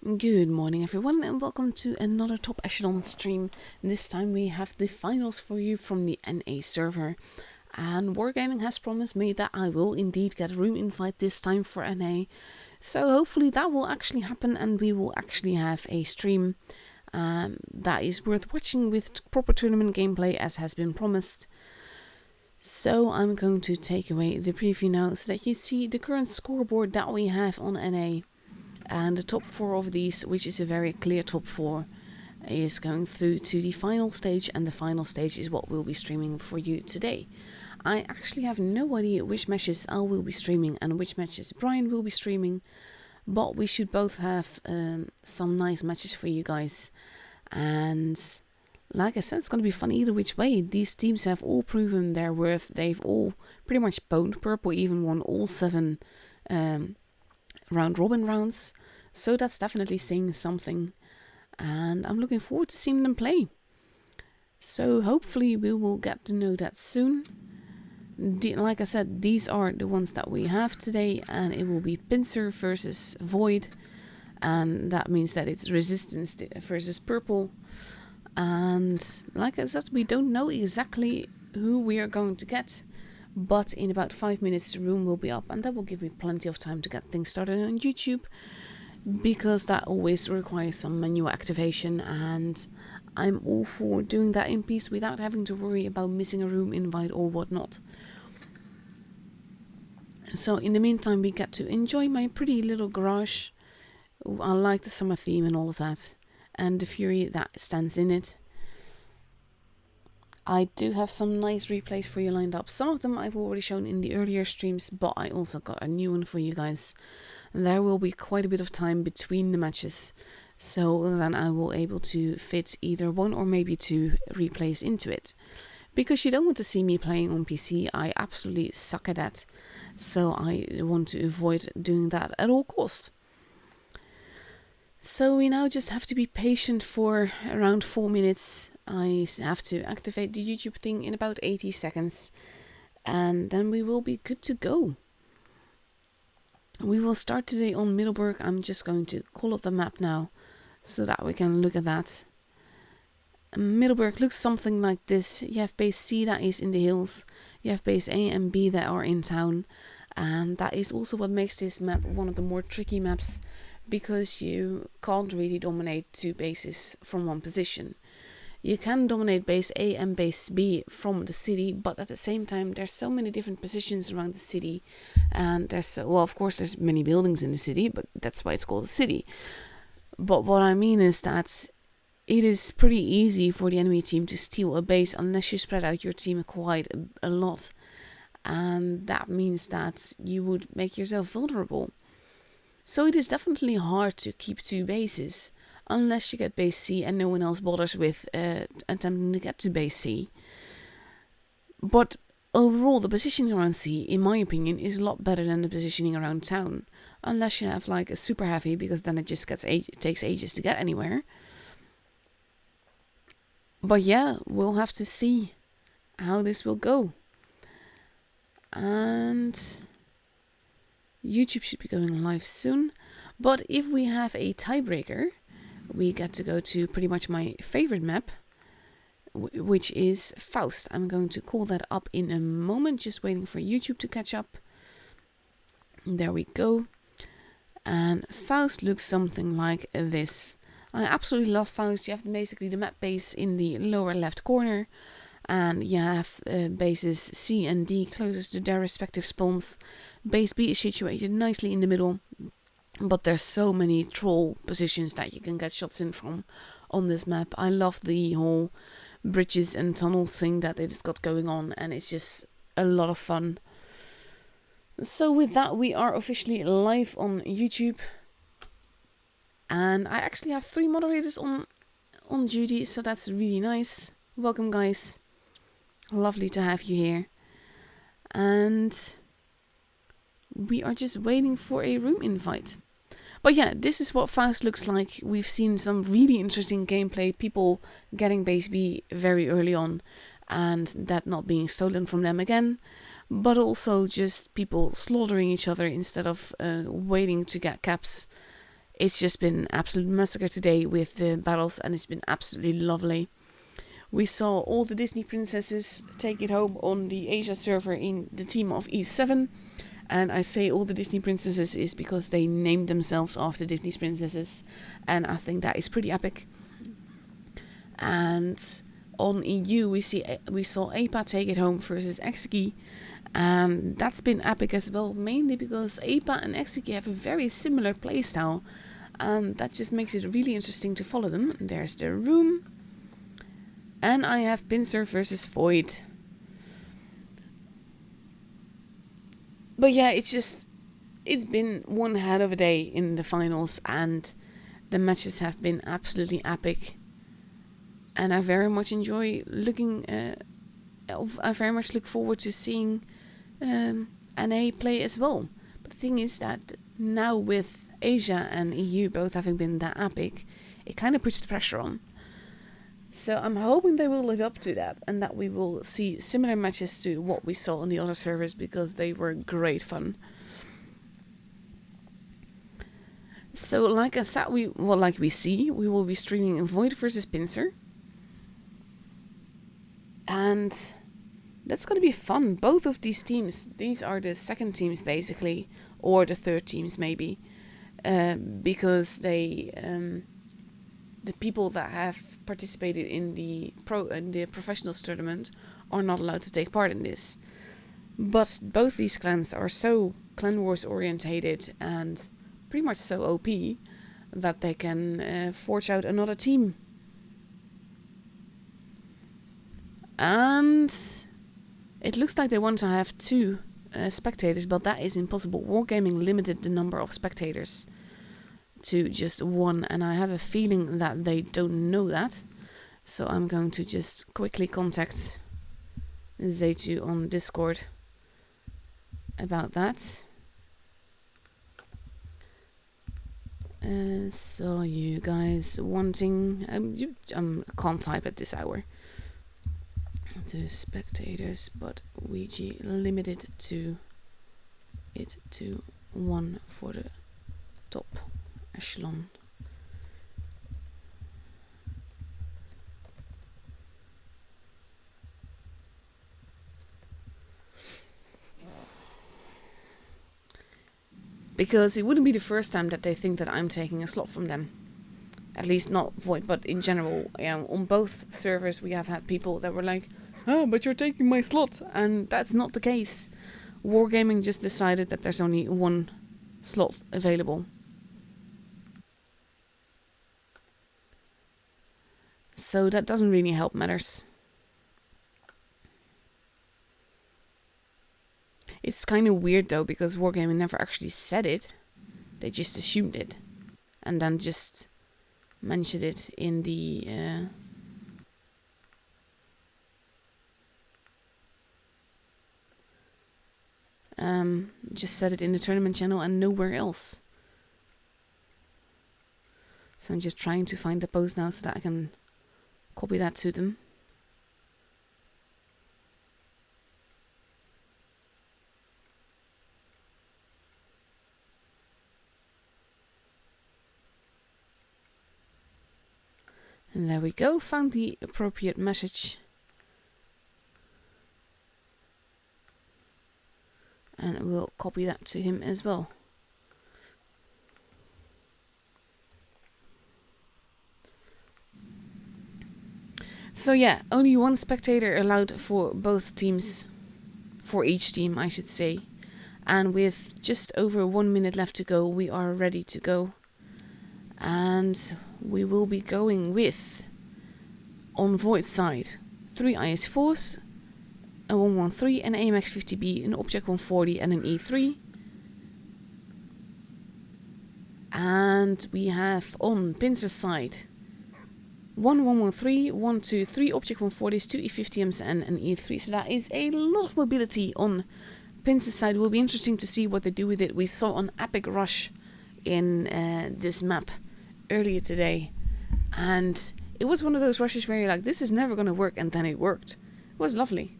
Good morning everyone and welcome to another Top Echelon stream. This time we have the finals for you from the NA server. And Wargaming has promised me that I will indeed get a room invite this time for NA. So hopefully that will actually happen and we will actually have a stream that is worth watching with proper tournament gameplay as has been promised. So I'm going to take away the preview now so that you see the current scoreboard that we have on NA. And the top 4 of these, which is a very clear top 4, is going through to the final stage, and the final stage is what we'll be streaming for you today. I actually have no idea which matches I will be streaming and which matches Brian will be streaming, but we should both have some nice matches for you guys. And like I said, it's going to be fun either which way. These teams have all proven their worth. They've all pretty much boned. Purple even won all 7 round robin rounds, so that's definitely saying something, and I'm looking forward to seeing them play. So hopefully we will get to know that soon. Like I said, these are the ones that we have today, and it will be Pincer versus Void, and that means that it's Resistance versus Purple. And like I said, we don't know exactly who we are going to get. But in about 5 minutes the room will be up, and that will give me plenty of time to get things started on YouTube, because that always requires some menu activation, and I'm all for doing that in peace without having to worry about missing a room invite or whatnot. So in the meantime we get to enjoy my pretty little garage. I like the summer theme and all of that, and the fury that stands in it. I do have some nice replays for you lined up. Some of them I've already shown in the earlier streams, but I also got a new one for you guys. There will be quite a bit of time between the matches, so then I will able to fit either 1 or maybe 2 replays into it. Because you don't want to see me playing on PC, I absolutely suck at that. So I want to avoid doing that at all cost. So we now just have to be patient for around 4 minutes. I have to activate the YouTube thing in about 80 seconds, and then we will be good to go. We will start today on Middleburg. I'm just going to call up the map now so that we can look at that. Middleburg looks something like this. You have base C that is in the hills, you have base A and B that are in town, and that is also what makes this map one of the more tricky maps, because you can't really dominate 2 bases from one position. You can dominate base A and base B from the city, but at the same time there's so many different positions around the city, and of course there's many buildings in the city, but that's why it's called a city. But what I mean is that it is pretty easy for the enemy team to steal a base unless you spread out your team quite a lot, and that means that you would make yourself vulnerable. So it is definitely hard to keep 2 bases, unless you get base C and no one else bothers with attempting to get to base C. But overall, the positioning around C, in my opinion, is a lot better than the positioning around town. Unless you have like a super heavy, because then it just takes ages to get anywhere. But yeah, we'll have to see how this will go. And YouTube should be going live soon. But if we have a tiebreaker, we get to go to pretty much my favorite map, which is Faust. I'm going to call that up in a moment, just waiting for YouTube to catch up. There we go. And Faust looks something like this. I absolutely love Faust. You have basically the map base in the lower left corner, and you have bases C and D closest to their respective spawns. Base B is situated nicely in the middle, but there's so many troll positions that you can get shots in from on this map. I love the whole bridges and tunnel thing that it's got going on, and it's just a lot of fun. So with that, we are officially live on YouTube. And I actually have 3 moderators on duty, so that's really nice. Welcome guys. Lovely to have you here. And we are just waiting for a room invite. But yeah, this is what Faust looks like. We've seen some really interesting gameplay, people getting base B very early on and that not being stolen from them again, but also just people slaughtering each other instead of waiting to get caps It's just been absolute massacre today with the battles, and it's been absolutely lovely. We saw all the Disney princesses take it home on the Asia server in the team of E7. And I say all the Disney princesses is because they named themselves after Disney princesses. And I think that is pretty epic. And on EU, we saw APA take it home versus Exiki. And that's been epic as well, mainly because APA and Exiki have a very similar playstyle. And that just makes it really interesting to follow them. There's the room. And I have Pinsir versus Void. But yeah, it's been one hell of a day in the finals. And the matches have been absolutely epic. And I very much enjoy I very much look forward to seeing NA play as well. But the thing is that now with Asia and EU both having been that epic, it kind of puts the pressure on. So I'm hoping they will live up to that and that we will see similar matches to what we saw on the other servers, because they were great fun. So like I said, we will be streaming Void versus Pinsir. And that's going to be fun. Both of these teams, these are the second teams basically, or the third teams maybe, because the people that have participated in the professionals tournament are not allowed to take part in this. But both these clans are so clan wars orientated and pretty much so OP that they can forge out another team. And it looks like they want to have 2 spectators, but that is impossible. Wargaming limited the number of spectators to just 1, and I have a feeling that they don't know that. So I'm going to just quickly contact Zaytu on Discord about that. So you guys wanting... can't type at this hour. 2 spectators, but Ouija limited to 1 for the top echelon. Because it wouldn't be the first time that they think that I'm taking a slot from them. At least not Void, but in general, on both servers we have had people that were like, "Oh, but you're taking my slot," and that's not the case. Wargaming just decided that there's only 1 slot available. So that doesn't really help matters. It's kind of weird though, because Wargaming never actually said it. They just assumed it. And then just mentioned it in the... just said it in the tournament channel and nowhere else. So I'm just trying to find the post now so that I can copy that to them. And there we go, found the appropriate message. And we'll copy that to him as well. So yeah, only 1 spectator allowed for both teams. For each team, I should say. And with just over 1 minute left to go, we are ready to go. And we will be going with, on Void side, 3 IS-4s, a 113, an AMX 50B, an Object 140 and an E3. And we have on Pinsir's side 1 113, 1 2 3 Object 140s, 2 E50Ms and an E3. So that is a lot of mobility on Pinsir's side. It will be interesting to see what they do with it. We saw an epic rush in this map earlier today. And it was one of those rushes where you're like, this is never going to work, and then it worked. It was lovely.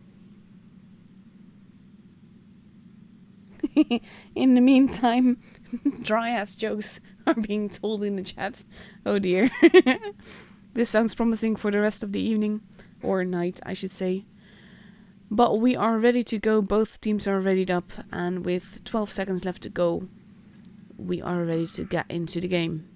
In the meantime, dry ass jokes are being told in the chat. Oh dear. This sounds promising for the rest of the evening. Or night, I should say. But we are ready to go. Both teams are readied up. And with 12 seconds left to go, we are ready to get into the game.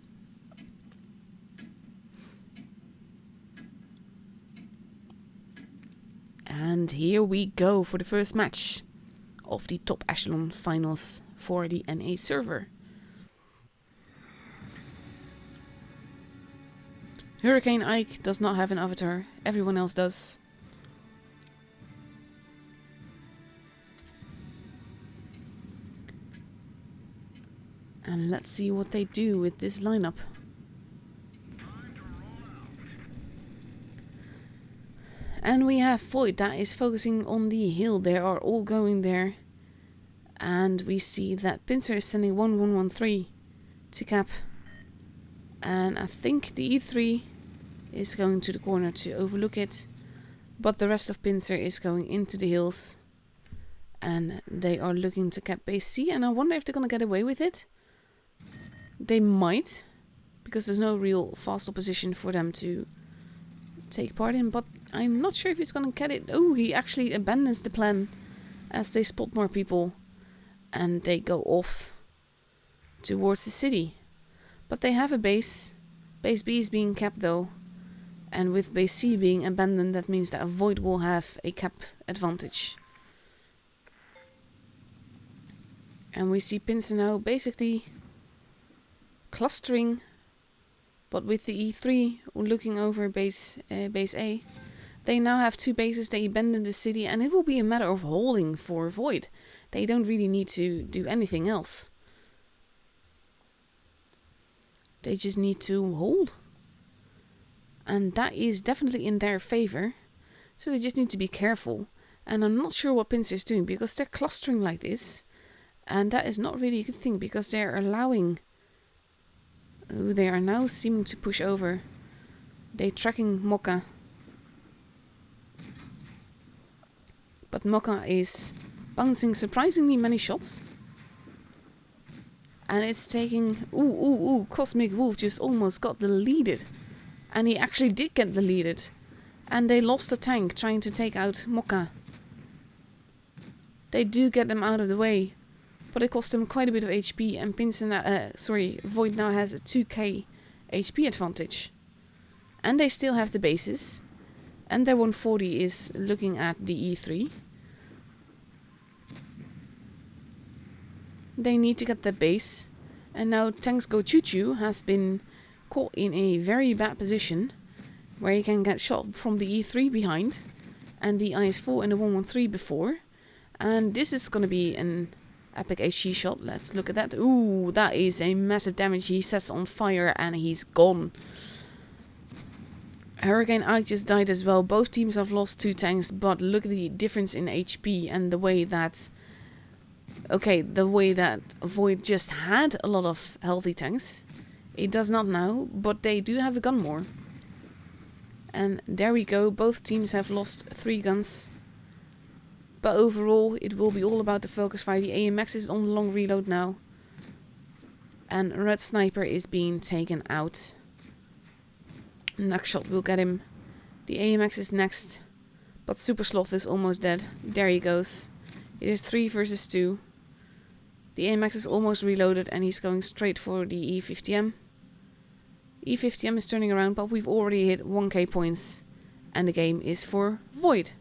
And here we go for the first match of the top echelon finals for the NA server. Hurricane Ike does not have an avatar, everyone else does. And let's see what they do with this lineup. And we have Void that is focusing on the hill. They are all going there. And we see that Pincer is sending 1113 to cap. And I think the E3 is going to the corner to overlook it. But the rest of Pincer is going into the hills. And they are looking to cap base C. And I wonder if they're going to get away with it. They might. Because there's no real fast opposition for them to take part in. But I'm not sure if he's going to get it. Oh, he actually abandons the plan as they spot more people. And they go off towards the city. But they have a base. Base B is being capped though. And with base C being abandoned, that means that a Void will have a cap advantage. And we see Pincer now basically clustering. But with the E3 looking over base A, they now have two bases. They abandon the city and it will be a matter of holding for Void. They don't really need to do anything else. They just need to hold. And that is definitely in their favor. So they just need to be careful. And I'm not sure what Pincer is doing because they're clustering like this. And that is not really a good thing because they're allowing... Oh, they are now seeming to push over. They're tracking Mokka. But Mokka is bouncing surprisingly many shots. And it's taking... Ooh, Cosmic Wolf just almost got deleted. And he actually did get deleted. And they lost a tank trying to take out Mokka. They do get them out of the way. But it cost them quite a bit of HP. And Void now has a 2k HP advantage. And they still have the bases. And their 140 is looking at the E3. They need to get the base. And now Tanks Go Choo Choo has been caught in a very bad position. Where he can get shot from the E3 behind. And the IS-4 and the 113 before. And this is going to be an epic HG shot. Let's look at that. Ooh, that is a massive damage. He sets on fire and he's gone. Hurricane Ike just died as well. Both teams have lost 2 tanks. But look at the difference in HP and the way that... Okay, the way that Void just had a lot of healthy tanks. It does not now, but they do have a gun more. And there we go, both teams have lost 3 guns. But overall, it will be all about the focus fire. The AMX is on long reload now. And Red Sniper is being taken out. Next shot will get him. The AMX is next. But Super Sloth is almost dead. There he goes. It is 3 versus 2. The AMX is almost reloaded and he's going straight for the E50M. E50M is turning around, but we've already hit 1k points. And the game is for Void.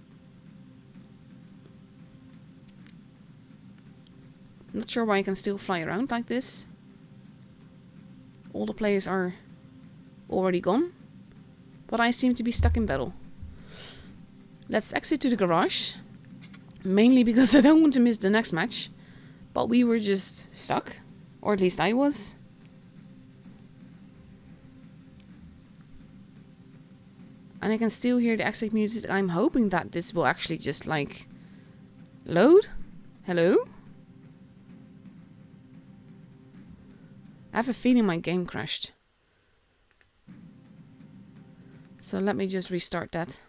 Not sure why I can still fly around like this. All the players are already gone. But I seem to be stuck in battle. Let's exit to the garage. Mainly because I don't want to miss the next match. But we were just stuck. Or at least I was. And I can still hear the exit music. I'm hoping that this will actually just like... Load? Hello? I have a feeling my game crashed. So let me just restart that.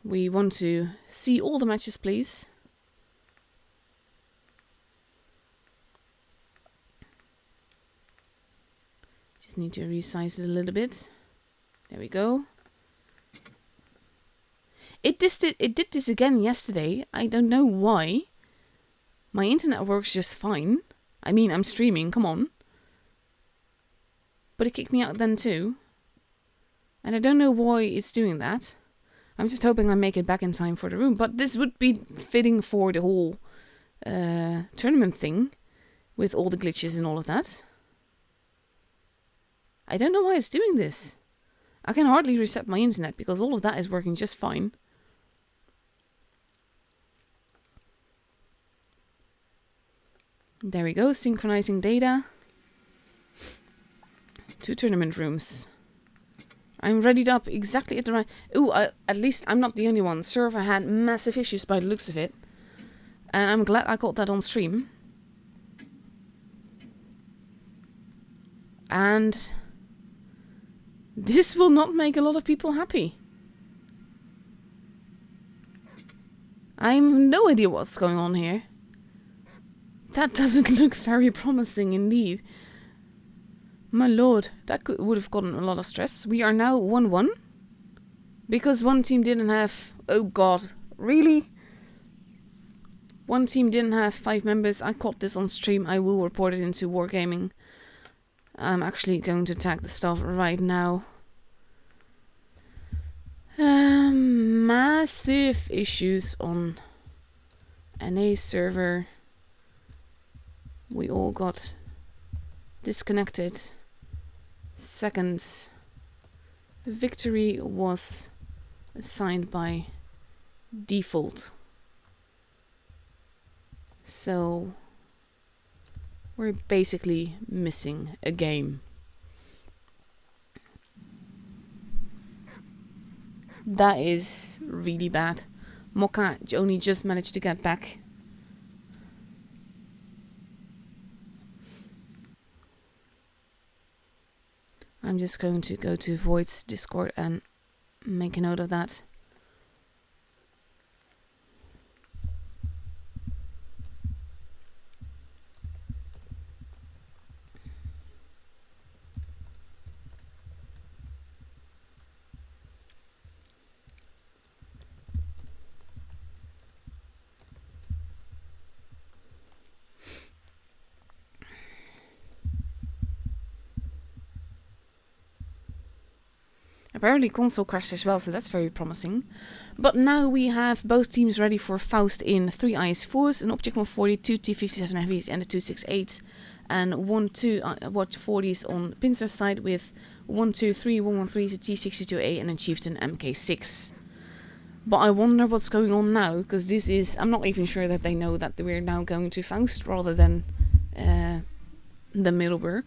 We want to see all the matches, please. just need to resize it a little bit. There we go. It did this again yesterday. I don't know why. My internet works just fine. I mean, I'm streaming, come on. But it kicked me out then too. And I don't know why it's doing that. I'm just hoping I make it back in time for the room. But this would be fitting for the whole tournament thing. With all the glitches and all of that. I don't know why it's doing this. I can hardly reset my internet because all of that is working just fine. There we go, synchronizing data. 2 tournament rooms. I'm readied up exactly at the right... Ooh, at least I'm not the only one. Server had massive issues by the looks of it. And I'm glad I caught that on stream. And this will not make a lot of people happy. I have no idea what's going on here. That doesn't look very promising indeed. My lord, that would have gotten a lot of stress. We are now 1-1. Because one team didn't have... Oh god, really? One team didn't have 5 members. I caught this on stream. I will report it into Wargaming. I'm actually going to tag the stuff right now. Massive issues on NA server. We all got disconnected. Second victory was assigned by default. So we're basically missing a game. That is really bad. Mocha only just managed to get back. I'm just going to go to Void's Discord and make a note of that. Apparently console crashed as well, so that's very promising. But now we have both teams ready for Faust in 3 IS-4s, an Object 140, 2 T-57 Heavies and a 268, and 1-2 Watch 40s on Pincer's side with 1-2-3 113s, a T-62A and a Chieftain MK6. But I wonder what's going on now, because this is... I'm not even sure that they know that we're now going to Faust rather than the Middleburg.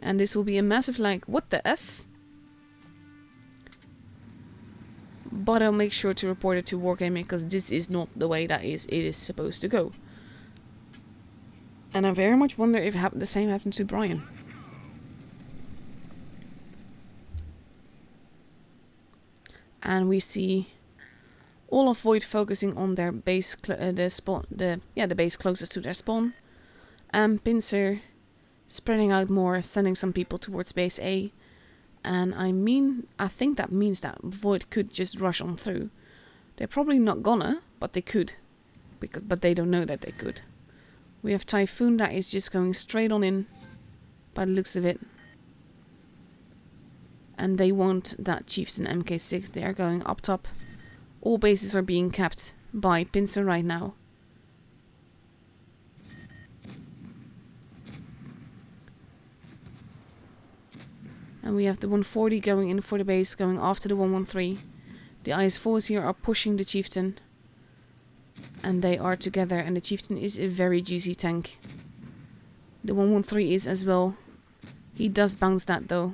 And this will be a massive like, what the F? But I'll make sure to report it to Wargaming because this is not the way that it is supposed to go. And I very much wonder if the same happened to Brian. And we see all of Void focusing on their base, the base closest to their spawn. And Pincer spreading out more, sending some people towards base A. And I think that means that Void could just rush on through. They're probably not gonna, but they could. But they don't know that they could. We have Typhoon that is just going straight on in, by the looks of it. And they want that Chieftain MK6. They are going up top. All bases are being kept by Pincer right now. And we have the 140 going in for the base, going after the 113. The IS-4s here are pushing the Chieftain. And they are together, and the Chieftain is a very juicy tank. The 113 is as well. He does bounce that though.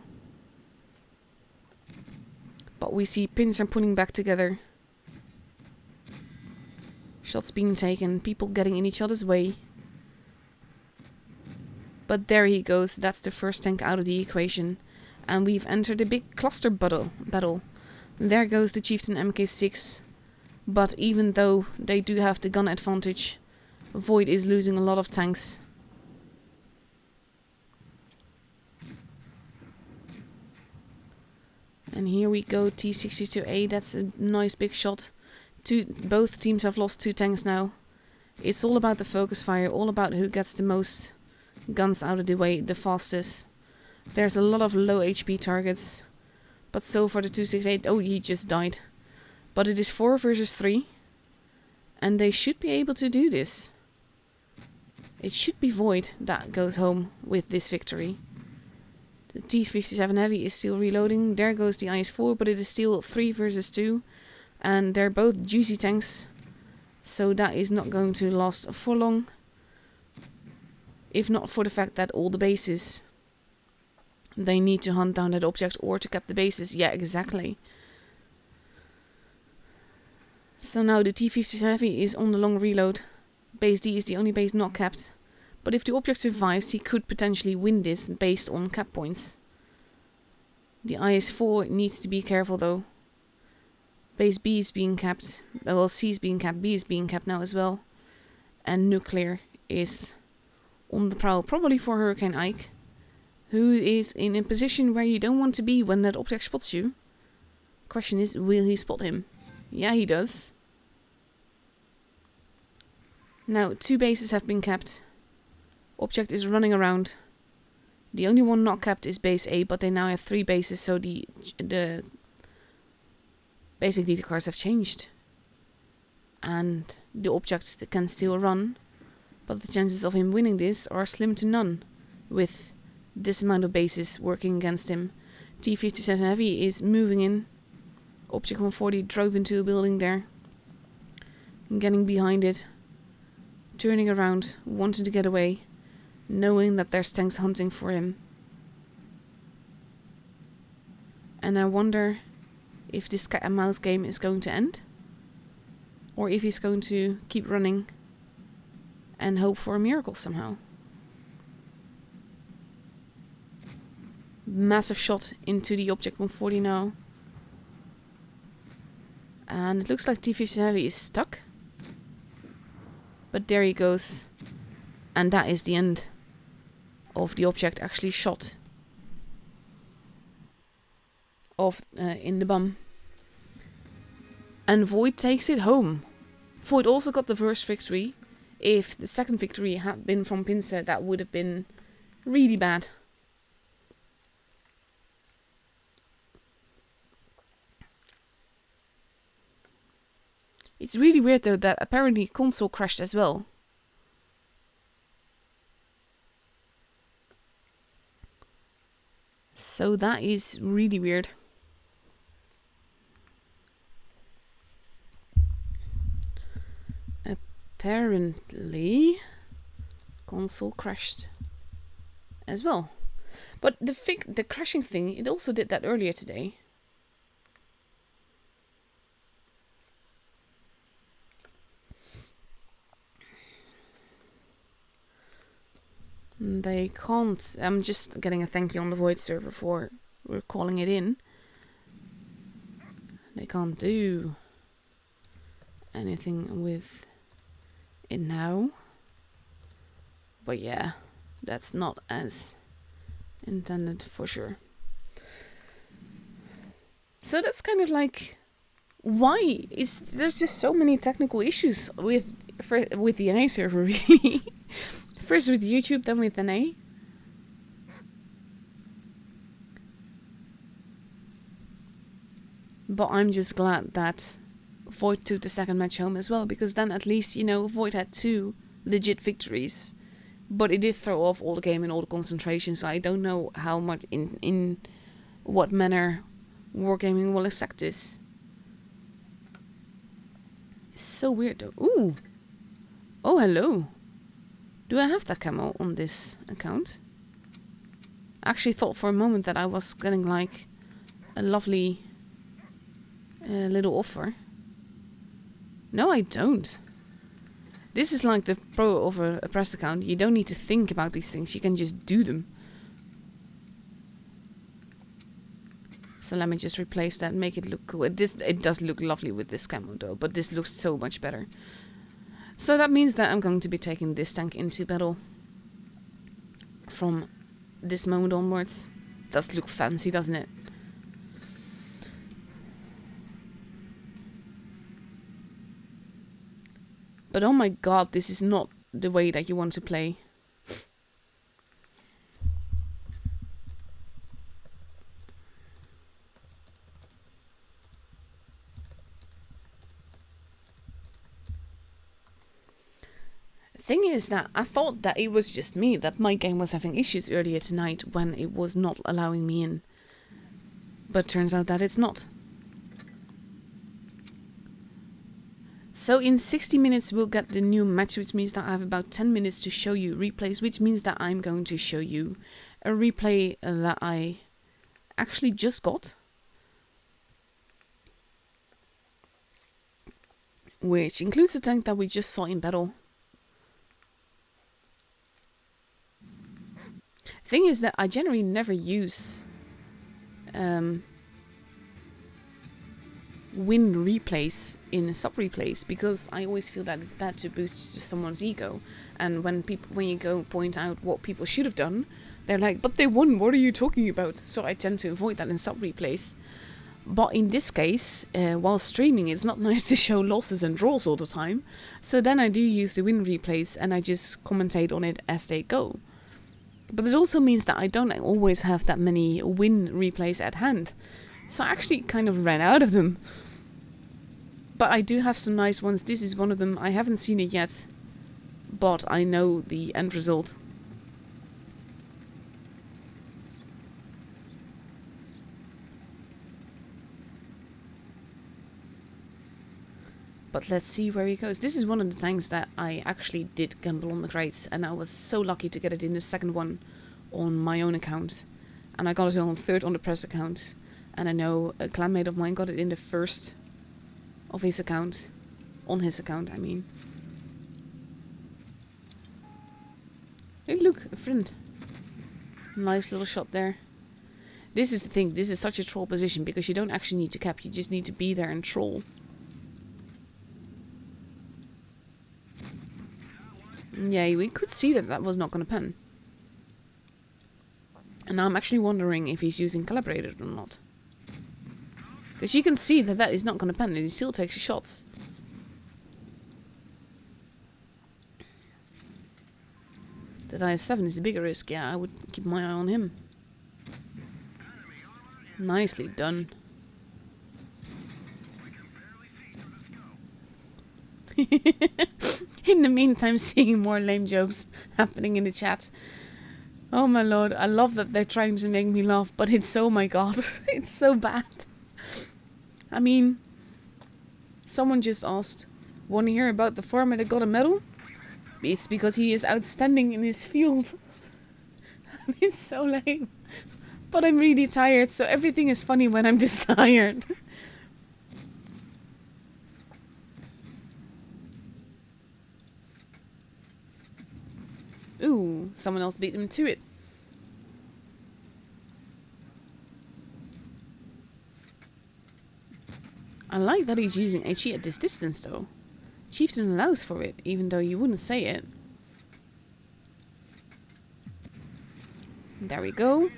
But we see Pincer pulling back together. Shots being taken, people getting in each other's way. But there he goes, that's the first tank out of the equation. And we've entered a big cluster battle. There goes the Chieftain MK6. But even though they do have the gun advantage, Void is losing a lot of tanks. And here we go, T62A. That's a nice big shot. Both teams have lost 2 tanks now. It's all about the focus fire, all about who gets the most guns out of the way the fastest. There's a lot of low HP targets. But so for the 268, oh, he just died. But it is 4 versus 3. And they should be able to do this. It should be Void that goes home with this victory. The T57 Heavy is still reloading. There goes the IS-4, but it is still 3 versus 2. And they're both juicy tanks. So that is not going to last for long. If not for the fact that all the bases, they need to hunt down that object or to cap the bases. Yeah, exactly. So now the T57 Heavy is on the long reload. Base D is the only base not capped. But if the object survives, he could potentially win this based on cap points. The IS-4 needs to be careful though. Base B is being capped. Well, C is being capped. B is being capped now as well. And Nuclear is on the prowl, probably for Hurricane Ike, who is in a position where you don't want to be when that object spots you. Question is, will he spot him? Yeah, he does. Now, 2 bases have been capped. Object is running around. The only one not capped is base A, but they now have 3 bases, so basically the cards have changed. And the objects can still run, but the chances of him winning this are slim to none, with this amount of bases working against him. T57 Heavy is moving in. Object 140 drove into a building there, getting behind it, turning around, wanting to get away, knowing that there's tanks hunting for him. And I wonder if this cat and mouse game is going to end, or if he's going to keep running and hope for a miracle somehow. Massive shot into the object 140 now. And it looks like T57 Heavy is stuck. But there he goes. And that is the end of the object actually shot off in the bum. And Void takes it home. Void also got the first victory. If the second victory had been from Pince, that would have been really bad. It's really weird though that apparently console crashed as well. So that is really weird. Apparently console crashed as well. But the crashing thing, it also did that earlier today. They can't. I'm just getting a thank you on the Void server for calling it in. They can't do anything with it now. But yeah, that's not as intended for sure. So that's kind of like, why is there's just so many technical issues with the NA server really. First with YouTube, then with NA. But I'm just glad that Void took the second match home as well, because then at least, you know, Void had 2 legit victories. But it did throw off all the game and all the concentration, so I don't know how much in what manner Wargaming will accept this. It's so weird though. Ooh! Oh, hello! Do I have that camo on this account? I actually thought for a moment that I was getting like a lovely little offer. No, I don't. This is like the pro of a press account. You don't need to think about these things. You can just do them. So let me just replace that and make it look cool. It does look lovely with this camo though, but this looks so much better. So that means that I'm going to be taking this tank into battle from this moment onwards. Does look fancy, doesn't it? But oh my god, this is not the way that you want to play. Thing is that I thought that it was just me, that my game was having issues earlier tonight when it was not allowing me in. But turns out that it's not. So in 60 minutes we'll get the new match, which means that I have about 10 minutes to show you replays, which means that I'm going to show you a replay that I actually just got. Which includes the tank that we just saw in battle. Thing is that I generally never use win replays in sub replays, because I always feel that it's bad to boost someone's ego, and when you go point out what people should have done, they're like, but they won, what are you talking about? So I tend to avoid that in sub replays. But in this case, while streaming, it's not nice to show losses and draws all the time, so then I do use the win replays and I just commentate on it as they go. But it also means that I don't always have that many win replays at hand. So I actually kind of ran out of them. But I do have some nice ones. This is one of them. I haven't seen it yet, but I know the end result. But let's see where he goes. This is one of the tanks that I actually did gamble on the crates, and I was so lucky to get it in the second one on my own account. And I got it on third on the press account. And I know a clanmate of mine got it in the first of his account. On his account, I mean. Hey, look, a friend. Nice little shot there. This is the thing, this is such a troll position, because you don't actually need to cap, you just need to be there and troll. Yeah, we could see that that was not going to pen. And now I'm actually wondering if he's using collaborated or not. Because you can see that that is not going to pen, and he still takes shots. That IS-7 is the bigger risk. Yeah, I would keep my eye on him. Nicely done. In the meantime, seeing more lame jokes happening in the chat. Oh my lord, I love that they're trying to make me laugh, but it's, oh my god, it's so bad. I mean, someone just asked, want to hear about the farmer that got a medal? It's because he is outstanding in his field. It's so lame. But I'm really tired, so everything is funny when I'm this tired. Ooh, someone else beat him to it. I like that he's using HE at this distance though. Chieftain allows for it, even though you wouldn't say it. There we go.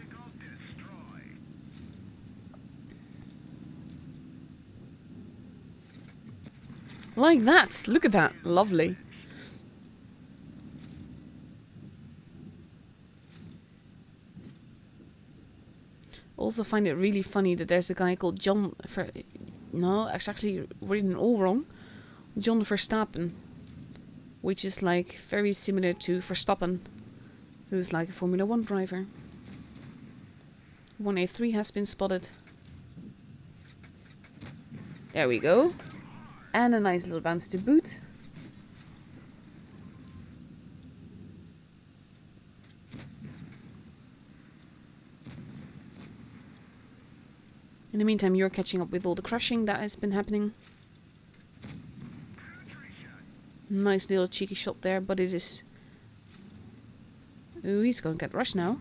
Like that! Look at that! Lovely. Also find it really funny that there's a guy called John... No, it's actually written all wrong. John Verstappen. Which is like very similar to Verstappen. Who's like a Formula 1 driver. 1A3 has been spotted. There we go. And a nice little bounce to boot. In the meantime, you're catching up with all the crushing that has been happening. Nice little cheeky shot there, but it is... Ooh, he's going to get rushed now.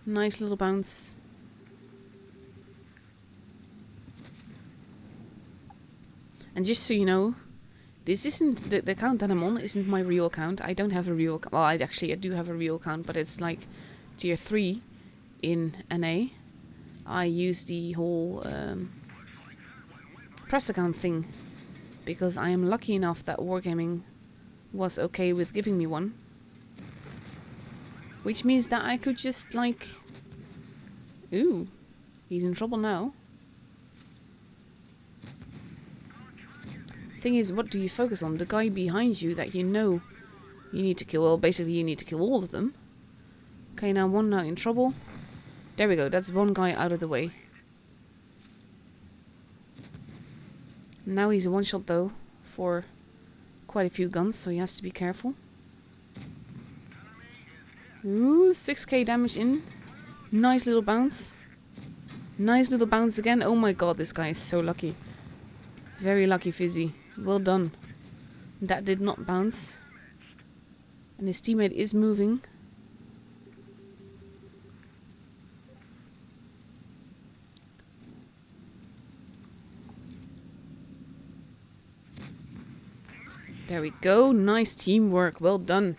Nice little bounce. And just so you know, this isn't... The account that I'm on isn't my real account. I don't have a real... Well, I do have a real account, but it's like tier 3 in NA. I use the whole press account thing. Because I am lucky enough that Wargaming was okay with giving me one. Which means that I could just like... Ooh, he's in trouble now. Thing is, what do you focus on? The guy behind you that you know you need to kill. Well, basically you need to kill all of them. Okay, now one now in trouble. There we go, that's one guy out of the way. Now he's a one-shot though for quite a few guns, so he has to be careful. Ooh, 6k damage in. Nice little bounce. Nice little bounce again. Oh my god, this guy is so lucky. Very lucky, Fizzy. Well done. That did not bounce. And his teammate is moving. There we go. Nice teamwork. Well done.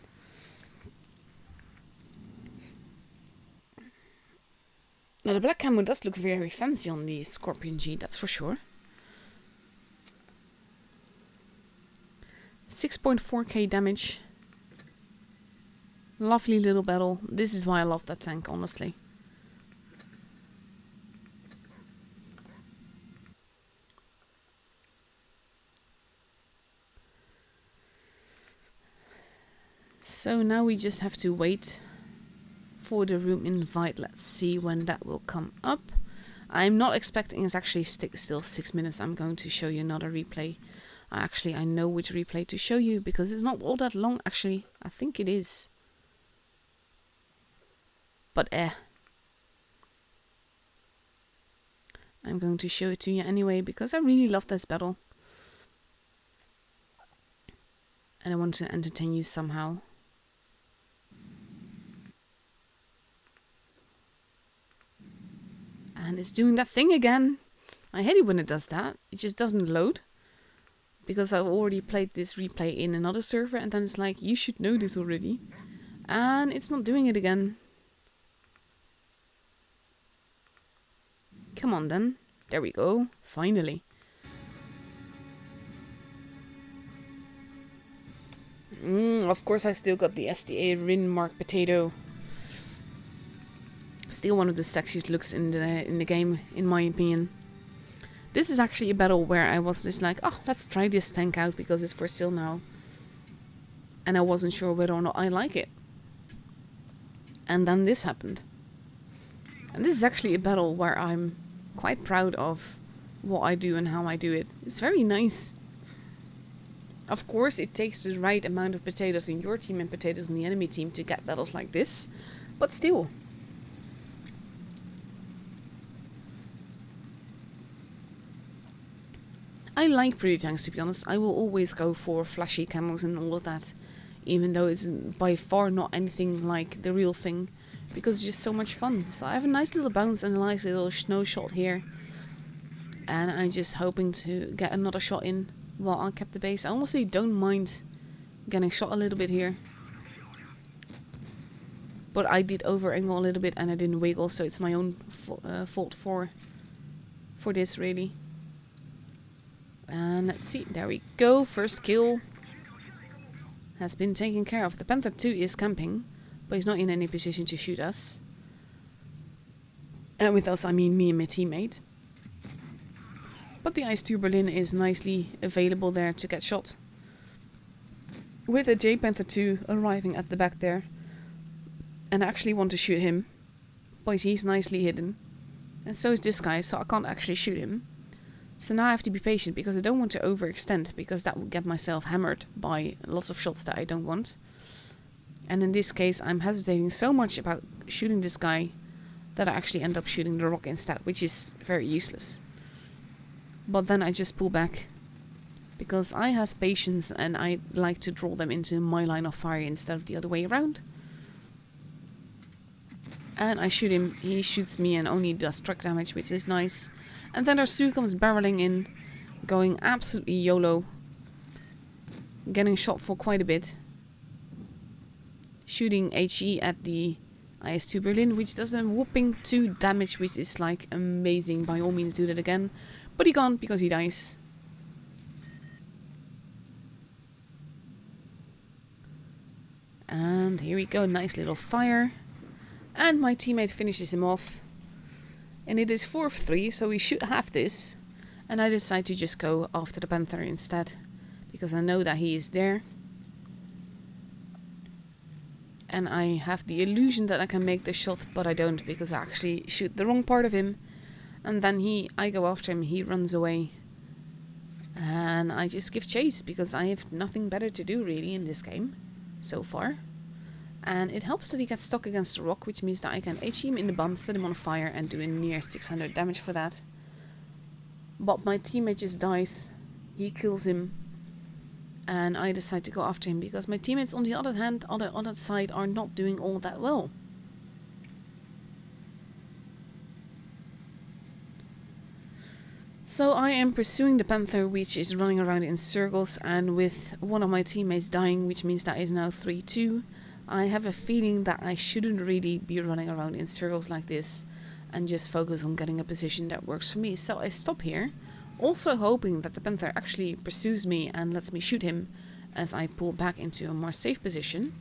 Now the black camo does look very fancy on the Scorpion G, that's for sure. 6.4k damage. Lovely little battle. This is why I love that tank, honestly. So now we just have to wait for the room invite. Let's see when that will come up. I'm not expecting it's actually still 6 minutes. I'm going to show you another replay. Actually, I know which replay to show you because it's not all that long. Actually, I think it is. But I'm going to show it to you anyway because I really love this battle. And I want to entertain you somehow. And it's doing that thing again. I hate it when it does that. It just doesn't load. Because I've already played this replay in another server. And then it's like, you should know this already. And it's not doing it again. Come on then. There we go. Finally. Of course I still got the SDA Rin Mark Potato. Still one of the sexiest looks in the game, in my opinion. This is actually a battle where I was just like, oh, let's try this tank out because it's for sale now. And I wasn't sure whether or not I like it. And then this happened. And this is actually a battle where I'm quite proud of what I do and how I do it. It's very nice. Of course, it takes the right amount of potatoes in your team and potatoes in the enemy team to get battles like this. But still. I like pretty tanks, to be honest. I will always go for flashy camos and all of that. Even though it's by far not anything like the real thing. Because it's just so much fun. So I have a nice little bounce and a nice little snow shot here. And I'm just hoping to get another shot in while I kept the base. I honestly don't mind getting shot a little bit here. But I did over angle a little bit and I didn't wiggle. So it's my own fault for this, really. And let's see, there we go, first kill has been taken care of. The Panther 2 is camping, but he's not in any position to shoot us. And with us, I mean me and my teammate. But the Ice 2 Berlin is nicely available there to get shot. With a J Panther 2 arriving at the back there. And I actually want to shoot him, but he's nicely hidden. And so is this guy, so I can't actually shoot him. So now I have to be patient because I don't want to overextend because that would get myself hammered by lots of shots that I don't want. And in this case I'm hesitating so much about shooting this guy that I actually end up shooting the rock instead, which is very useless. But then I just pull back because I have patience and I like to draw them into my line of fire instead of the other way around. And I shoot him, he shoots me and only does struck damage, which is nice. And then our Stu comes barreling in, going absolutely YOLO. Getting shot for quite a bit. Shooting HE at the IS-2 Berlin, which does a whopping 2 damage, which is like amazing. By all means do that again. But he can't because he dies. And here we go, nice little fire. And my teammate finishes him off. And it is 4-3, so we should have this. And I decide to just go after the Panther instead, because I know that he is there. And I have the illusion that I can make the shot, but I don't, because I actually shoot the wrong part of him. And then I go after him, he runs away. And I just give chase, because I have nothing better to do really in this game, so far. And it helps that he gets stuck against a rock, which means that I can HE him in the bum, set him on fire, and do a near 600 damage for that. But my teammate just dies. He kills him. And I decide to go after him, because my teammates on the other hand, on the other side, are not doing all that well. So I am pursuing the Panther, which is running around in circles, and with one of my teammates dying, which means that is now 3-2. I have a feeling that I shouldn't really be running around in circles like this and just focus on getting a position that works for me. So I stop here, also hoping that the Panther actually pursues me and lets me shoot him as I pull back into a more safe position.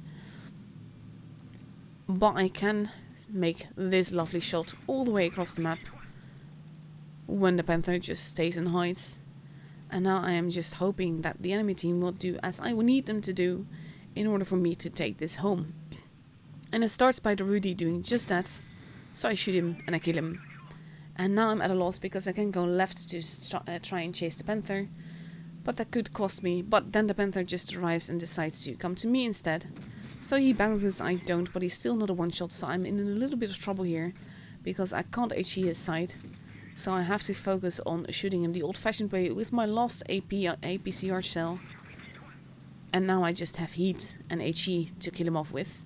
But I can make this lovely shot all the way across the map when the Panther just stays and hides. And now I am just hoping that the enemy team will do as I would need them to do in order for me to take this home. And it starts by the Rudy doing just that. So I shoot him and I kill him. And now I'm at a loss because I can go left to try and chase the Panther. But that could cost me. But then the Panther just arrives and decides to come to me instead. So he bounces, I don't, but he's still not a one-shot. So I'm in a little bit of trouble here, because I can't HE his side. So I have to focus on shooting him the old-fashioned way with my last APCR shell. And now I just have heat and HE to kill him off with.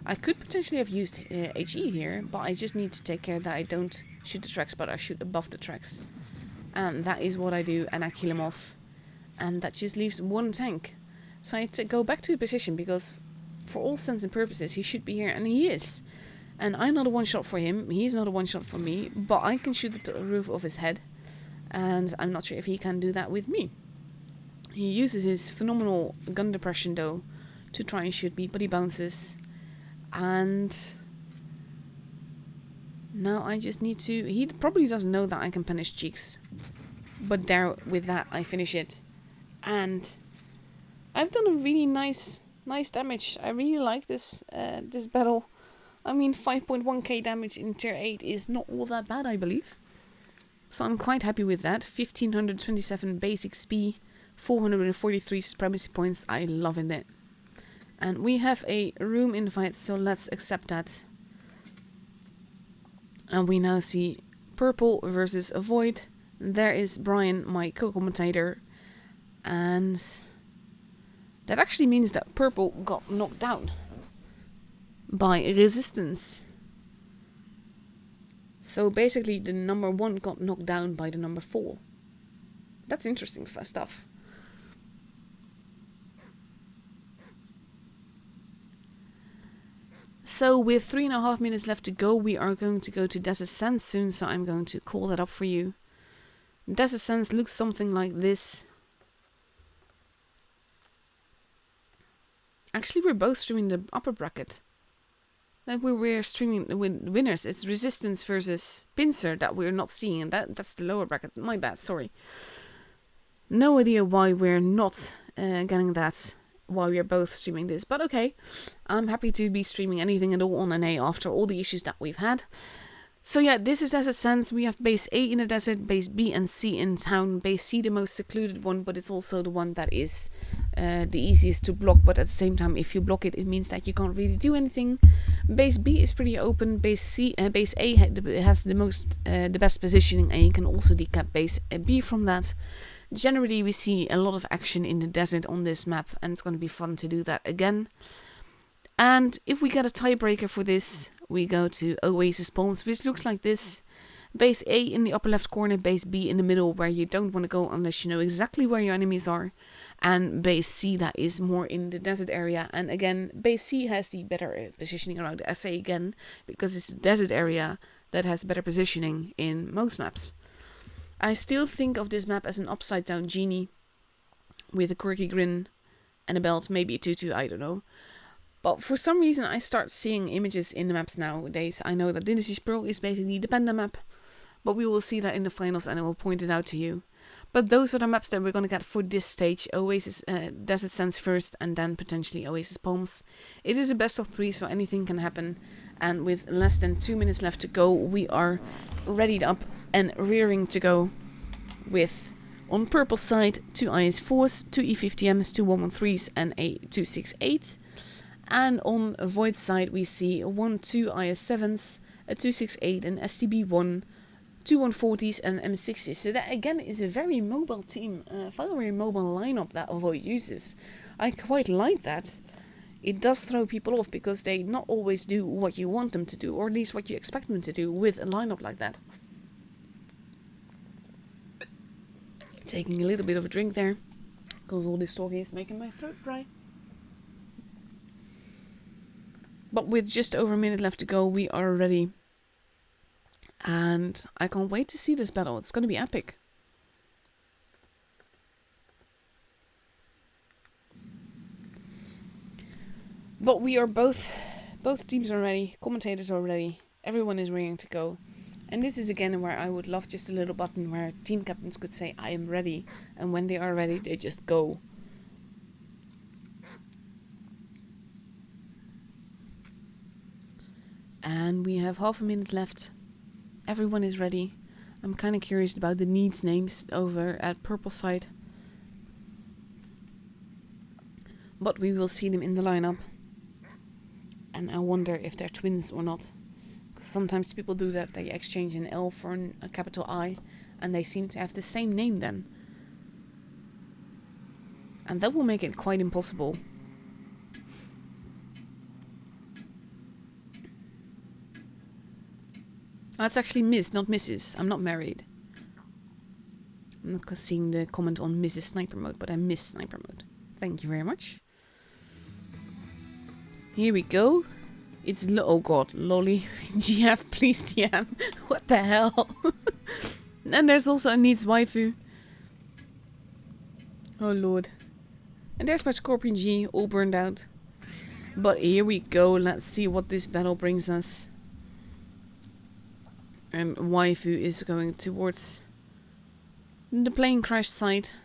I could potentially have used HE here, but I just need to take care that I don't shoot the tracks, but I shoot above the tracks. And that is what I do, and I kill him off. And that just leaves one tank. So I go back to the position, because for all intents and purposes he should be here, and he is. And I'm not a one-shot for him, he's not a one-shot for me, but I can shoot the roof of his head. And I'm not sure if he can do that with me. He uses his phenomenal gun depression though to try and shoot me, but he bounces. And now I just need to... He probably doesn't know that I can punish cheeks. But there, with that, I finish it. And I've done a really nice damage. I really like this this battle. I mean, 5.1k damage in tier 8 is not all that bad, I believe. So I'm quite happy with that. 1527 base XP. 443 supremacy points. I love it. And we have a room invite, so let's accept that. And we now see Purple versus Avoid. There is Brian, my co-commentator. And that actually means that Purple got knocked down by Resistance. So basically the number 1 got knocked down by the number 4. That's interesting stuff. So with 3.5 minutes left to go, we are going to go to Desert Sands soon, so I'm going to call that up for you. Desert Sands looks something like this. Actually, we're both streaming the upper bracket. Like we're streaming the winners. It's Resistance versus Pincer that we're not seeing, and that's the lower bracket. My bad, sorry. No idea why we're not getting that while we are both streaming this, but okay. I'm happy to be streaming anything at all on NA after all the issues that we've had. So yeah, this is Desert Sands. We have base A in the desert, base B and C in town. Base C the most secluded one, but it's also the one that is the easiest to block. But at the same time, if you block it, it means that you can't really do anything. Base B is pretty open. Base A has the best positioning, and you can also decap base B from that. Generally, we see a lot of action in the desert on this map, and it's going to be fun to do that again. And if we get a tiebreaker for this, we go to Oasis Palms, which looks like this. Base A in the upper left corner, base B in the middle, where you don't want to go unless you know exactly where your enemies are. And base C that is more in the desert area. And again, base C has the better positioning around the SA again, because it's the desert area that has better positioning in most maps. I still think of this map as an upside down genie with a quirky grin and a belt, maybe a tutu, I don't know. But for some reason I start seeing images in the maps nowadays. I know that Dynasty's Pearl is basically the panda map, but we will see that in the finals and I will point it out to you. But those are the maps that we're going to get for this stage. Oasis, Desert Sands first, and then potentially Oasis Palms. It is a best of 3, so anything can happen. And with less than 2 minutes left to go, we are readied up and rearing to go with, on purple side, 2 IS4s, 2 E50Ms, 2 113s and a 268. And on void side we see 2 IS7s, a 268, an STB1, 2 140s and M60s. So that again is a very mobile team, very mobile lineup that Void uses. I quite like that. It does throw people off because they not always do what you want them to do, or at least what you expect them to do with a lineup like that. Taking a little bit of a drink there, because all this talking is making my throat dry. But with just over a minute left to go, we are ready. And I can't wait to see this battle. It's going to be epic. But we are both teams are ready, commentators are ready, everyone is ready to go. And this is again where I would love just a little button where team captains could say, I am ready. And when they are ready, they just go. And we have half a minute left. Everyone is ready. I'm kind of curious about the needs names over at purple side. But we will see them in the lineup. And I wonder if they're twins or not. Because sometimes people do that. They exchange an L for a capital I. And they seem to have the same name then. And that will make it quite impossible. That's actually Miss, not Mrs. I'm not married. I'm not seeing the comment on Mrs. Sniper Mode, but I miss Sniper Mode. Thank you very much. Here we go. It's oh god, lolly. GF, please TM. What the hell? And there's also a needs waifu. Oh lord. And there's my Scorpion G, all burned out. But here we go. Let's see what this battle brings us. And waifu is going towards the plane crash site.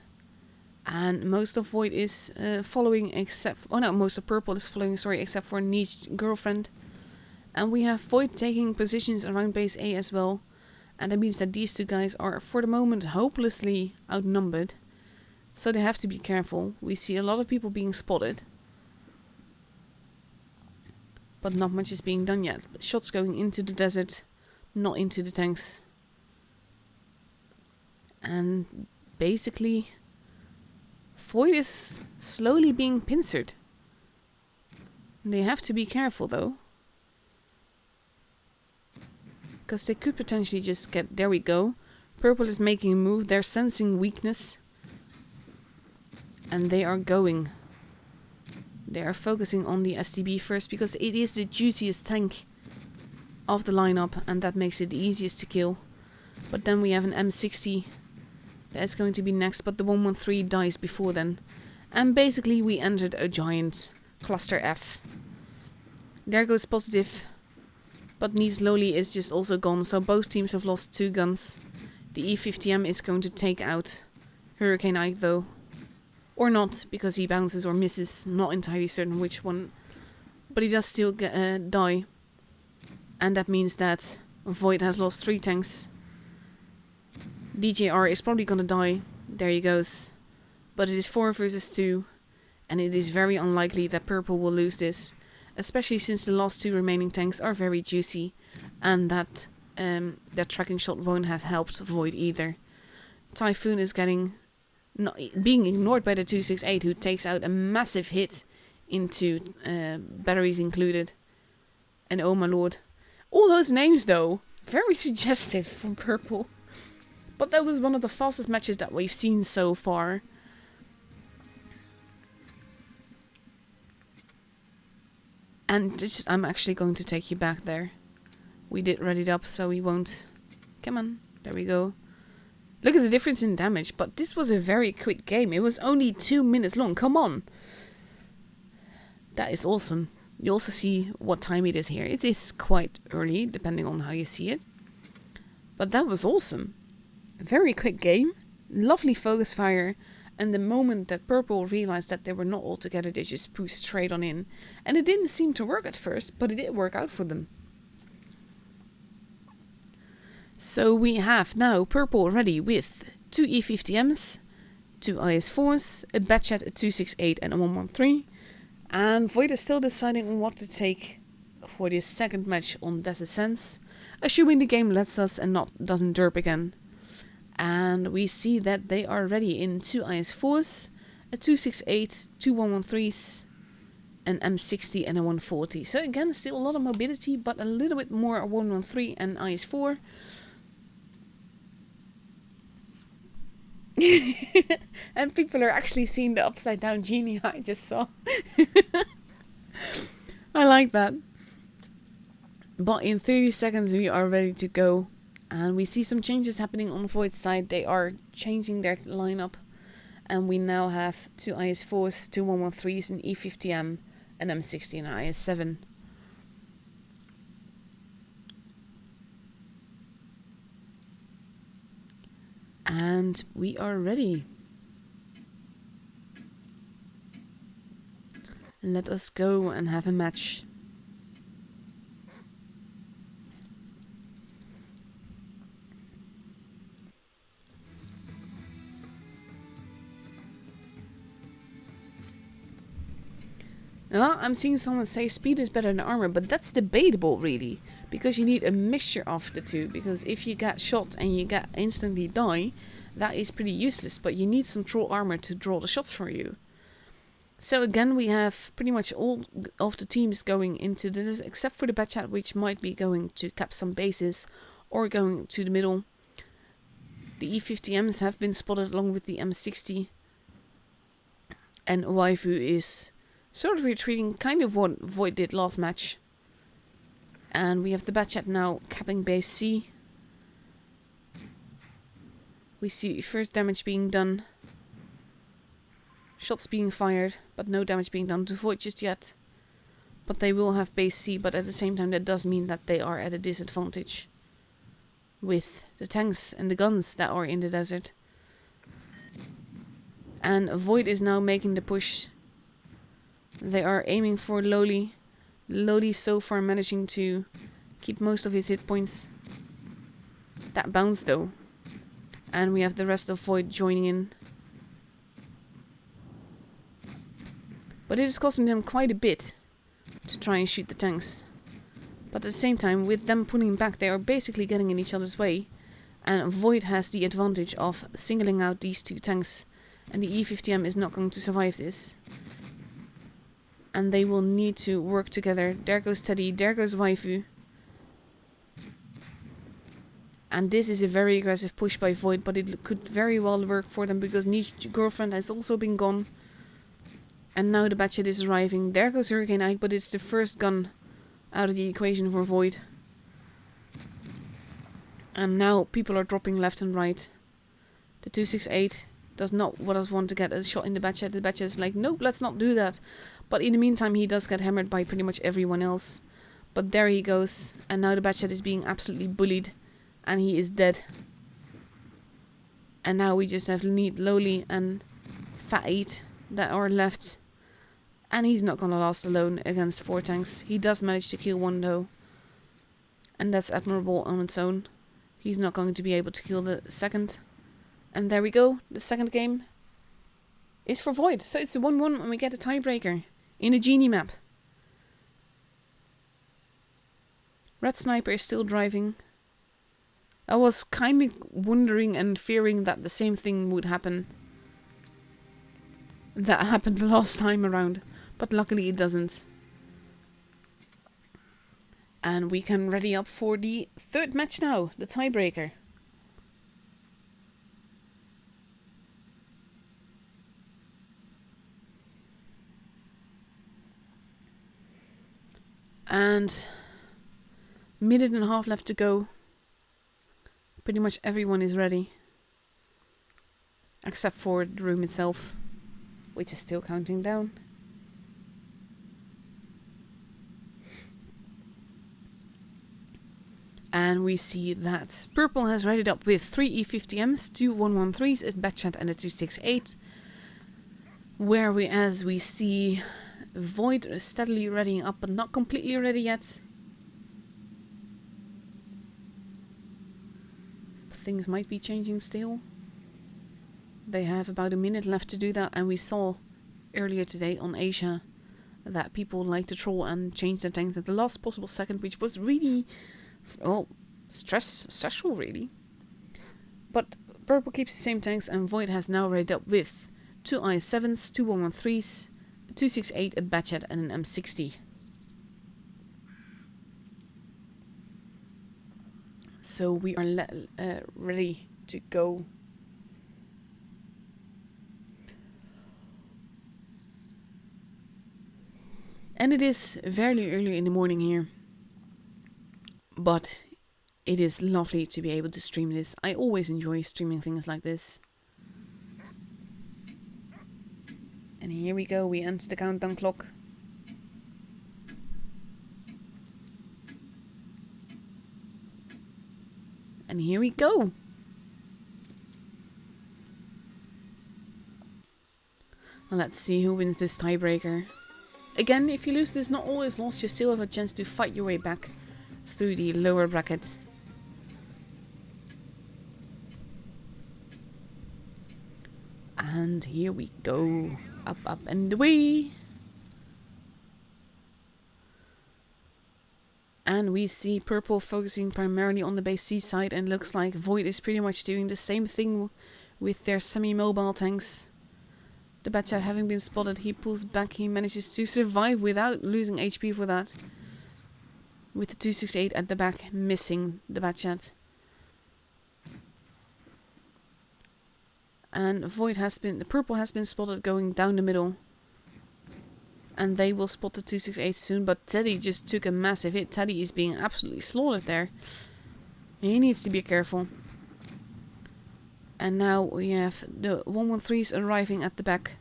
And most of Void is following except... Oh no, most of Purple is following, sorry, except for Niche Girlfriend. And we have Void taking positions around base A as well. And that means that these two guys are, for the moment, hopelessly outnumbered. So they have to be careful. We see a lot of people being spotted. But not much is being done yet. Shots going into the desert, not into the tanks. And basically... Void is slowly being pincered. They have to be careful though. Because they could potentially just get... There we go. Purple is making a move. They're sensing weakness. And they are going. They are focusing on the STB first because it is the juiciest tank of the lineup. And that makes it the easiest to kill. But then we have an M60. That's going to be next, but the 113 dies before then. And basically we entered a giant cluster F. There goes positive. But Needs Lowly is just also gone, so both teams have lost 2 guns. The E50M is going to take out Hurricane Ike though. Or not, because he bounces or misses. Not entirely certain which one. But he does still die. And that means that Void has lost 3 tanks. DJR is probably gonna die. There he goes. But it is 4 versus 2. And it is very unlikely that Purple will lose this. Especially since the last 2 remaining tanks are very juicy. And that tracking shot won't have helped Void either. Typhoon is being ignored by the 268, who takes out a massive hit into batteries included. And oh my lord. All those names though, very suggestive from Purple. But that was one of the fastest matches that we've seen so far. And just, I'm actually going to take you back there. We did ready it up, so we won't... Come on, there we go. Look at the difference in damage, but this was a very quick game. It was only 2 minutes long. Come on. That is awesome. You also see what time it is here. It is quite early, depending on how you see it. But that was awesome. Very quick game. Lovely focus fire. And the moment that purple realized that they were not all together, they just pushed straight on in. And it didn't seem to work at first, but it did work out for them. So we have now purple ready with 2 E50Ms, 2 IS4s, a Batchat, a 268 and a 113. And Void is still deciding on what to take for this second match on Desert Sands, assuming the game lets us and doesn't derp again. And we see that they are ready in 2 IS4s, a 268, 2 113s, an M60 and a 140. So again, still a lot of mobility, but a little bit more 113 and IS4. And people are actually seeing the upside down genie I just saw. I like that. But in 30 seconds we are ready to go. And we see some changes happening on Void's side. They are changing their lineup. And we now have 2 IS4s, 2 113s, an E50M, an M60 and an IS7. And we are ready. Let us go and have a match. Well, I'm seeing someone say speed is better than armor, but that's debatable really. Because you need a mixture of the two. Because if you get shot and you get instantly die, that is pretty useless. But you need some troll armor to draw the shots for you. So again, we have pretty much all of the teams going into this, except for the Batchat, which might be going to cap some bases or going to the middle. The E50Ms have been spotted along with the M60. And Waifu is sort of retreating, kind of what Void did last match. And we have the Batchat now capping base C. We see first damage being done. Shots being fired, but no damage being done to Void just yet. But they will have base C, but at the same time that does mean that they are at a disadvantage with the tanks and the guns that are in the desert. And Void is now making the push. They are aiming for Loli. Loli so far managing to keep most of his hit points. That bounced though. And we have the rest of Void joining in. But it is costing them quite a bit to try and shoot the tanks. But at the same time, with them pulling back, they are basically getting in each other's way. And Void has the advantage of singling out these two tanks. And the E50M is not going to survive this. And they will need to work together. There goes Teddy, there goes Waifu. And this is a very aggressive push by Void, but it could very well work for them because Niche Girlfriend has also been gone. And now the Batchat is arriving. There goes Hurricane Ike, but it's the first gun out of the equation for Void. And now people are dropping left and right. The 268 does not want to get a shot in the Batchat. The Batchat is like, nope, let's not do that. But in the meantime, he does get hammered by pretty much everyone else. But there he goes. And now the Batchat is being absolutely bullied. And he is dead. And now we just have Neat, Loli and Fat 8 that are left. And he's not gonna last alone against 4 tanks. He does manage to kill one though. And that's admirable on its own. He's not going to be able to kill the second. And there we go. The second game is for Void. So it's a 1-1 and we get a tiebreaker in a genie map. Red Sniper is still driving. I was kind of wondering and fearing that the same thing would happen that happened the last time around. But luckily it doesn't. And we can ready up for the third match now. The tiebreaker. And minute and a half left to go. Pretty much everyone is ready. except for the room itself, which is still counting down. And we see that purple has readied up with 3 E50Ms, 2 113s, a Batchat and a 268. Whereas we see Void steadily readying up, but not completely ready yet. Things might be changing still. They have about a minute left to do that, and we saw earlier today on Asia that people like to troll and change their tanks at the last possible second, which was really, well, stressful really. But purple keeps the same tanks, and Void has now readied up with 2 IS-7s, 2 113s, a 268, a Batchat and an M60. So we are ready to go. And it is very early in the morning here. But it is lovely to be able to stream this. I always enjoy streaming things like this. And here we go, we enter the countdown clock. And here we go. Well, let's see who wins this tiebreaker. Again, if you lose this, not all is lost. You still have a chance to fight your way back through the lower bracket. And here we go. Up, up and away. And we see purple focusing primarily on the base C side, and looks like Void is pretty much doing the same thing with their semi-mobile tanks. The Batchat having been spotted, he pulls back, he manages to survive without losing HP for that. With the 268 at the back, missing the Batchat. And the purple has been spotted going down the middle. And they will spot the 268 soon, but Teddy just took a massive hit. Teddy is being absolutely slaughtered there. He needs to be careful. And now we have the 113s arriving at the back.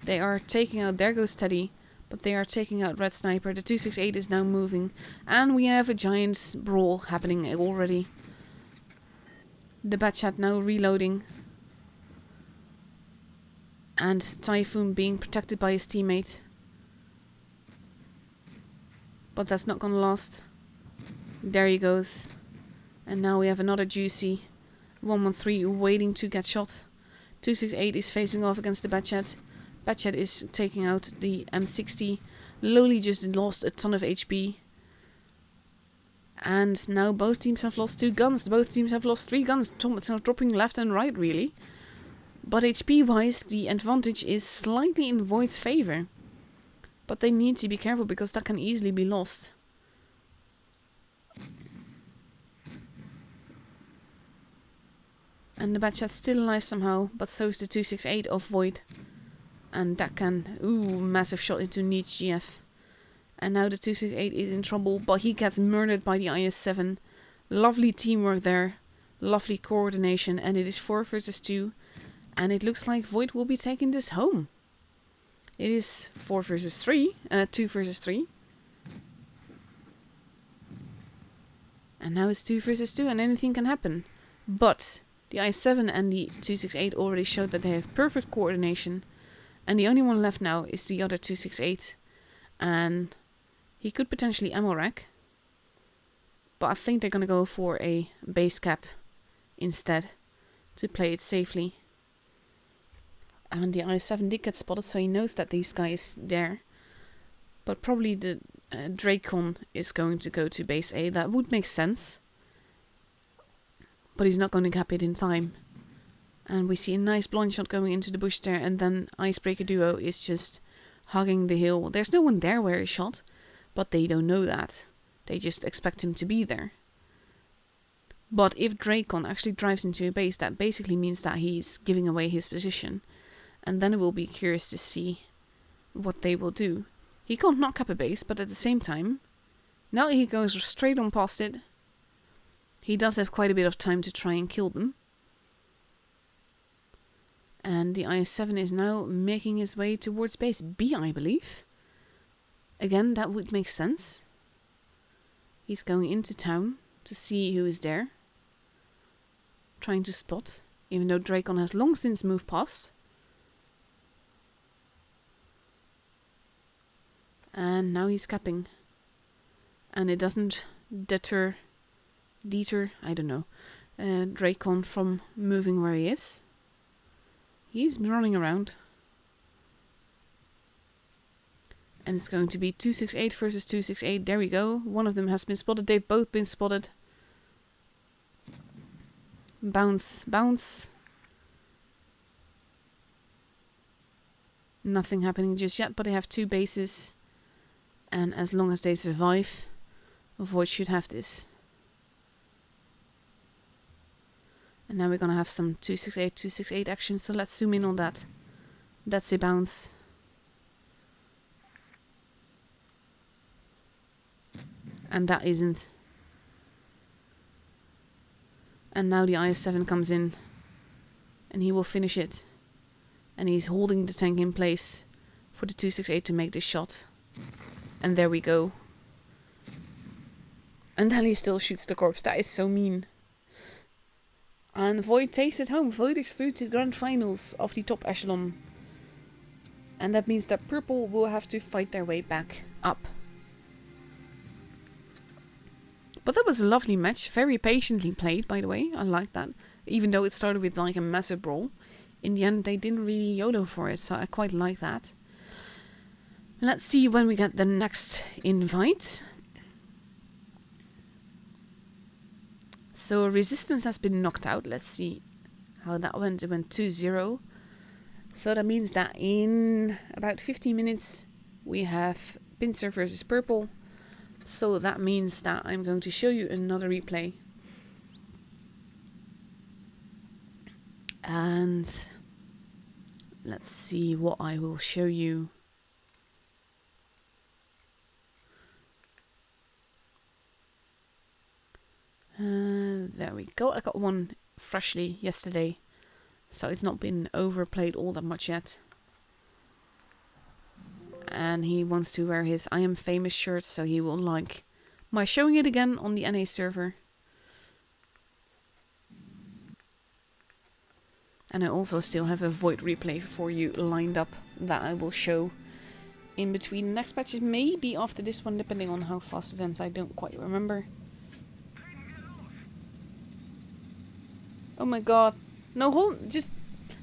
They are taking out, there goes Teddy, but they are taking out Red Sniper. The 268 is now moving. And we have a giant brawl happening already. The Batchat now reloading. And Typhoon being protected by his teammate. But that's not gonna last. There he goes. And now we have another juicy 113 waiting to get shot. 268 is facing off against the Batchat. Batchat is taking out the M60. Lowly just lost a ton of HP. And now both teams have lost 2 guns. Both teams have lost 3 guns. It's now dropping left and right really. But HP wise, the advantage is slightly in Void's favor. But they need to be careful because that can easily be lost. And the Batchat's still alive somehow, but so is the 268 of Void. And that can, massive shot into Nietzsche GF. And now the 268 is in trouble, but he gets murdered by the IS-7. Lovely teamwork there, lovely coordination, and it is 4 versus 2. And it looks like Void will be taking this home. It is 4 versus 3, 2 versus 3. And now it's 2 versus 2 and anything can happen. But the I-7 and the 268 already showed that they have perfect coordination. And the only one left now is the other 268. And he could potentially ammo rack. But I think they're going to go for a base cap instead to play it safely. And the I-7 did get spotted, so he knows that these guys there. But probably the Dracon is going to go to base A. That would make sense. But he's not going to cap it in time. And we see a nice blind shot going into the bush there. And then Icebreaker Duo is just hugging the hill. There's no one there where he shot. But they don't know that. They just expect him to be there. But if Dracon actually drives into a base, that basically means that he's giving away his position. And then it will be curious to see what they will do. He can't knock up a base, but at the same time, now he goes straight on past it. He does have quite a bit of time to try and kill them. And the IS-7 is now making his way towards base B, I believe. Again, that would make sense. He's going into town to see who is there. Trying to spot, even though Dracon has long since moved past. And now he's capping. And it doesn't deter, I don't know, Dracon from moving where he is. He's running around. And it's going to be 268 versus 268. There we go. One of them has been spotted. They've both been spotted. Bounce, bounce. Nothing happening just yet, but they have 2 bases. And as long as they survive, Void should have this. And now we're gonna have some 268, 268 action, so let's zoom in on that. That's a bounce. And that isn't. And now the IS-7 comes in. And he will finish it. And he's holding the tank in place for the 268 to make this shot. And there we go. And then he still shoots the corpse. That is so mean. And Void takes it home. Void is through to the grand finals of the top echelon. And that means that Purple will have to fight their way back up. But that was a lovely match. Very patiently played, by the way. I like that. Even though it started with like a massive brawl. In the end, they didn't really YOLO for it. So I quite like that. Let's see when we get the next invite. So Resistance has been knocked out. Let's see how that went. It went 2-0. So that means that in about 15 minutes we have Pincer versus Purple. So that means that I'm going to show you another replay. And let's see what I will show you. There we go. I got one freshly yesterday, so it's not been overplayed all that much yet. And he wants to wear his I Am Famous shirt, so he will like my showing it again on the NA server. And I also still have a Void replay for you lined up that I will show in between next matches, maybe after this one, depending on how fast it ends. I don't quite remember. Oh my god. No, Holland, just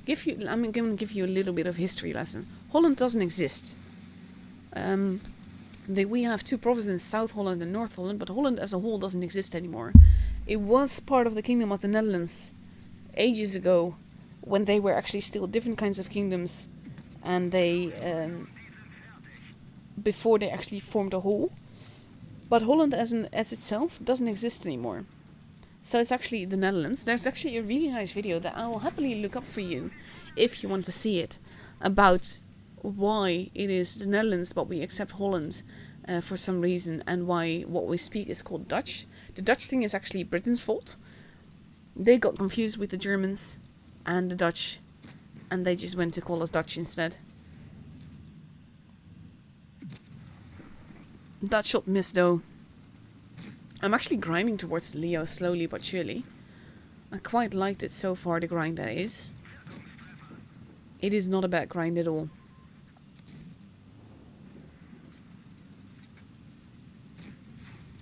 give you, I'm going to give you a little bit of history lesson. Holland doesn't exist. We have 2 provinces, South Holland and North Holland, but Holland as a whole doesn't exist anymore. It was part of the Kingdom of the Netherlands ages ago, when they were actually still different kinds of kingdoms, and they, before they actually formed a whole. But Holland as itself doesn't exist anymore. So it's actually the Netherlands. There's actually a really nice video that I will happily look up for you if you want to see it, about why it is the Netherlands but we accept Holland for some reason, and why what we speak is called Dutch. The Dutch thing is actually Britain's fault. They got confused with the Germans and the Dutch, and they just went to call us Dutch instead. That shot missed though. I'm actually grinding towards Leo slowly but surely. I quite liked it so far, the grind that is. It is not a bad grind at all.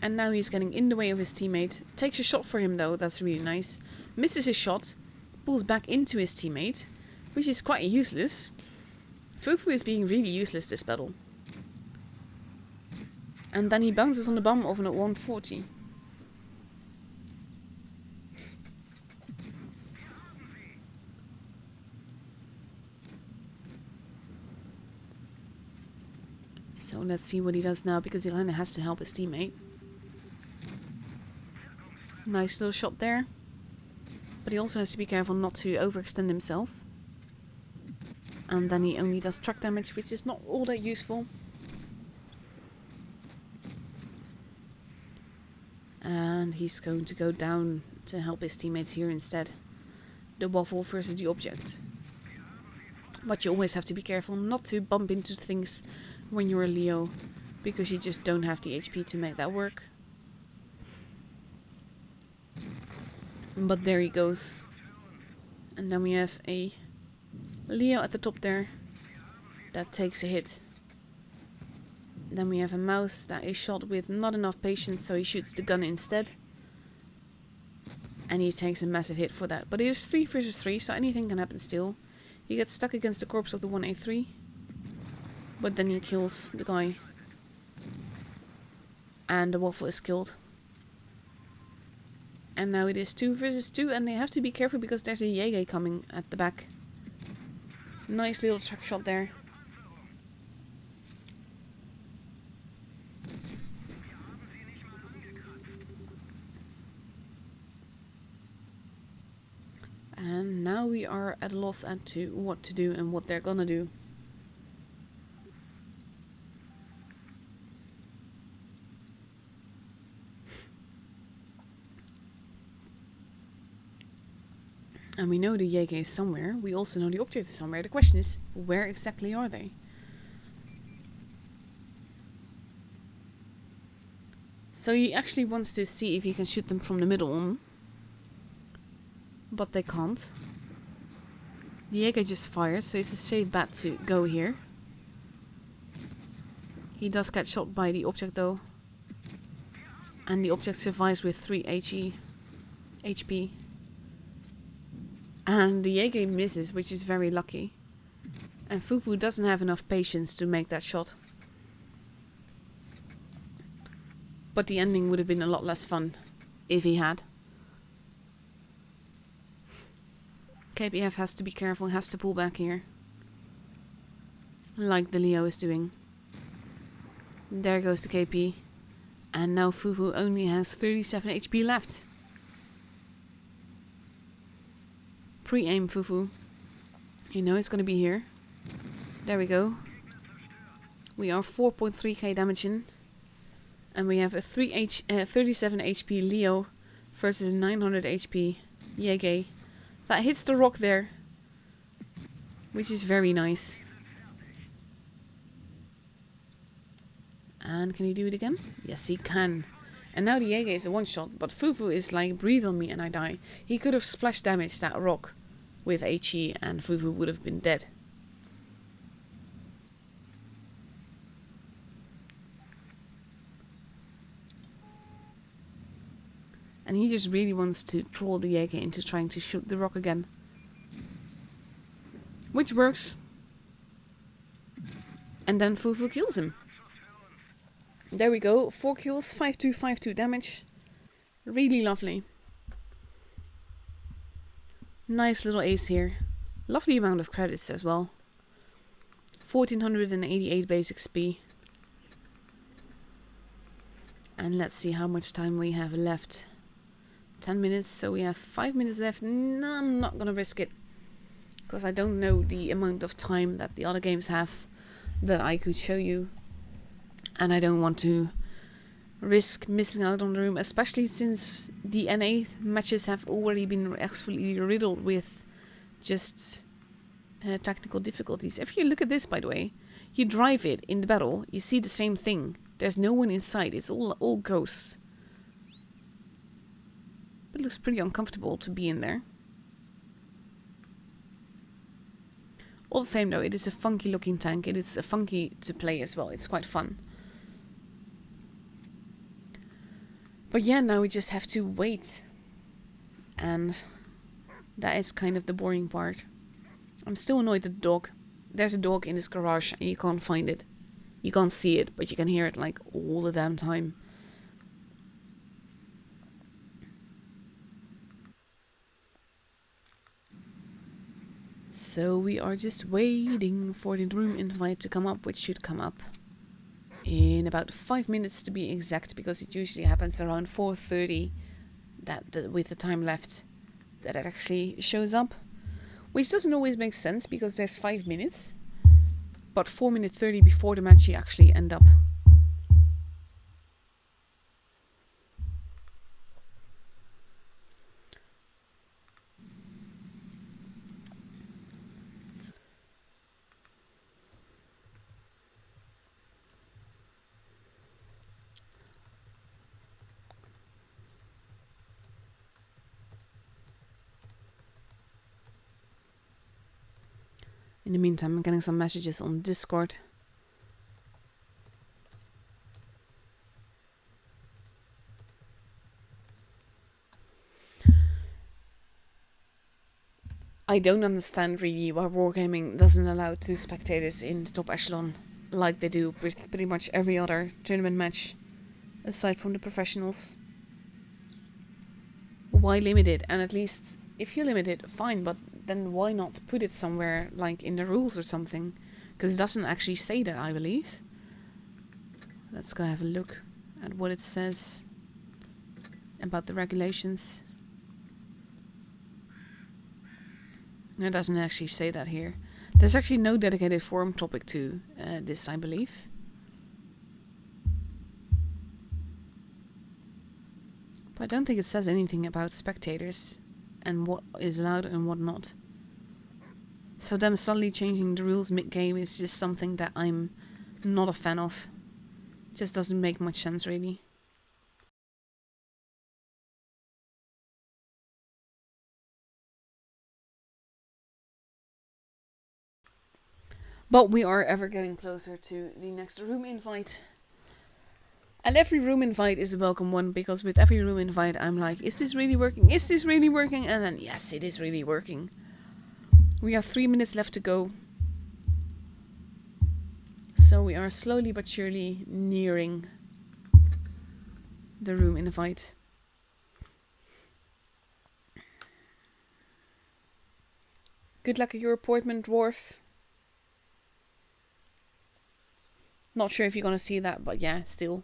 And now he's getting in the way of his teammate. Takes a shot for him though, that's really nice. Misses his shot. Pulls back into his teammate, which is quite useless. Fufu is being really useless this battle. And then he bounces on the bomb of an 140. So let's see what he does now, because he kind of has to help his teammate. Nice little shot there. But he also has to be careful not to overextend himself. And then he only does truck damage, which is not all that useful. And he's going to go down to help his teammates here instead. The waffle versus the object. But you always have to be careful not to bump into things when you're a Leo, because you just don't have the HP to make that work. But there he goes. And then we have a Leo at the top there that takes a hit. Then we have a mouse that is shot with not enough patience, so he shoots the gun instead. And he takes a massive hit for that. But it is 3 versus 3, so anything can happen still. He gets stuck against the corpse of the 1A3. But then he kills the guy. And the waffle is killed. And now it is 2 versus 2, and they have to be careful because there's a Jäger coming at the back. Nice little track shot there. And now we are at a loss as to what to do and what they're gonna do. And we know the Jäger is somewhere. We also know the object is somewhere. The question is, where exactly are they? So he actually wants to see if he can shoot them from the middle on. But they can't. The Jäger just fires, so it's a safe bet to go here. He does get shot by the object though. And the object survives with 3 HP. And the Jäger misses, which is very lucky. And Fufu doesn't have enough patience to make that shot. But the ending would have been a lot less fun if he had. KPF has to be careful, has to pull back here. Like the Leo is doing. There goes the KP. And now Fufu only has 37 HP left. Pre-aim Fufu. You know it's going to be here. There we go. We are 4.3k damage in. And we have a 37 HP Leo versus a 900 HP Jäger. That hits the rock there. Which is very nice. And can he do it again? Yes, he can. And now the Jäger is a one-shot, but Fufu is like, breathe on me and I die. He could have splash damaged that rock with HE and Fufu would have been dead. And he just really wants to troll the Jäger into trying to shoot the rock again. Which works. And then Fufu kills him. There we go. 4 kills, 5-2, 5-2 damage. Really lovely. Nice little ace here. Lovely amount of credits as well. 1488 base XP. And let's see how much time we have left. 10 minutes, so we have 5 minutes left. No, I'm not gonna risk it. Because I don't know the amount of time that the other games have that I could show you. And I don't want to risk missing out on the room, especially since the NA matches have already been absolutely riddled with just technical difficulties. If you look at this, by the way, you drive it in the battle, you see the same thing. There's no one inside, it's all ghosts. But it looks pretty uncomfortable to be in there. All the same though, it is a funky looking tank, it is funky to play as well, it's quite fun. But yeah, now we just have to wait. And that is kind of the boring part. I'm still annoyed at the dog. There's a dog in this garage and you can't find it. You can't see it, but you can hear it like all the damn time. So we are just waiting for the room invite to come up, which should come up in about 5 minutes to be exact, because it usually happens around 4:30 that with the time left that it actually shows up, which doesn't always make sense because there's 5 minutes, but 4:30 before the match you actually end up. In the meantime, I'm getting some messages on Discord. I don't understand really why Wargaming doesn't allow 2 spectators in the top echelon like they do with pretty much every other tournament match aside from the professionals. Why limit it? And at least if you limit it, fine, but then why not put it somewhere like in the rules or something? Because it doesn't actually say that, I believe. Let's go have a look at what it says about the regulations. It doesn't actually say that here. There's actually no dedicated forum topic to this, I believe. But I don't think it says anything about spectators and what is allowed and what not. So them suddenly changing the rules mid-game is just something that I'm not a fan of. Just doesn't make much sense, really. But we are ever getting closer to the next room invite. And every room invite is a welcome one, because with every room invite I'm like, is this really working? Is this really working? And then, yes, it is really working. We have 3 minutes left to go. So we are slowly but surely nearing the room invite. Good luck at your appointment, Dwarf. Not sure if you're gonna see that, but yeah, still.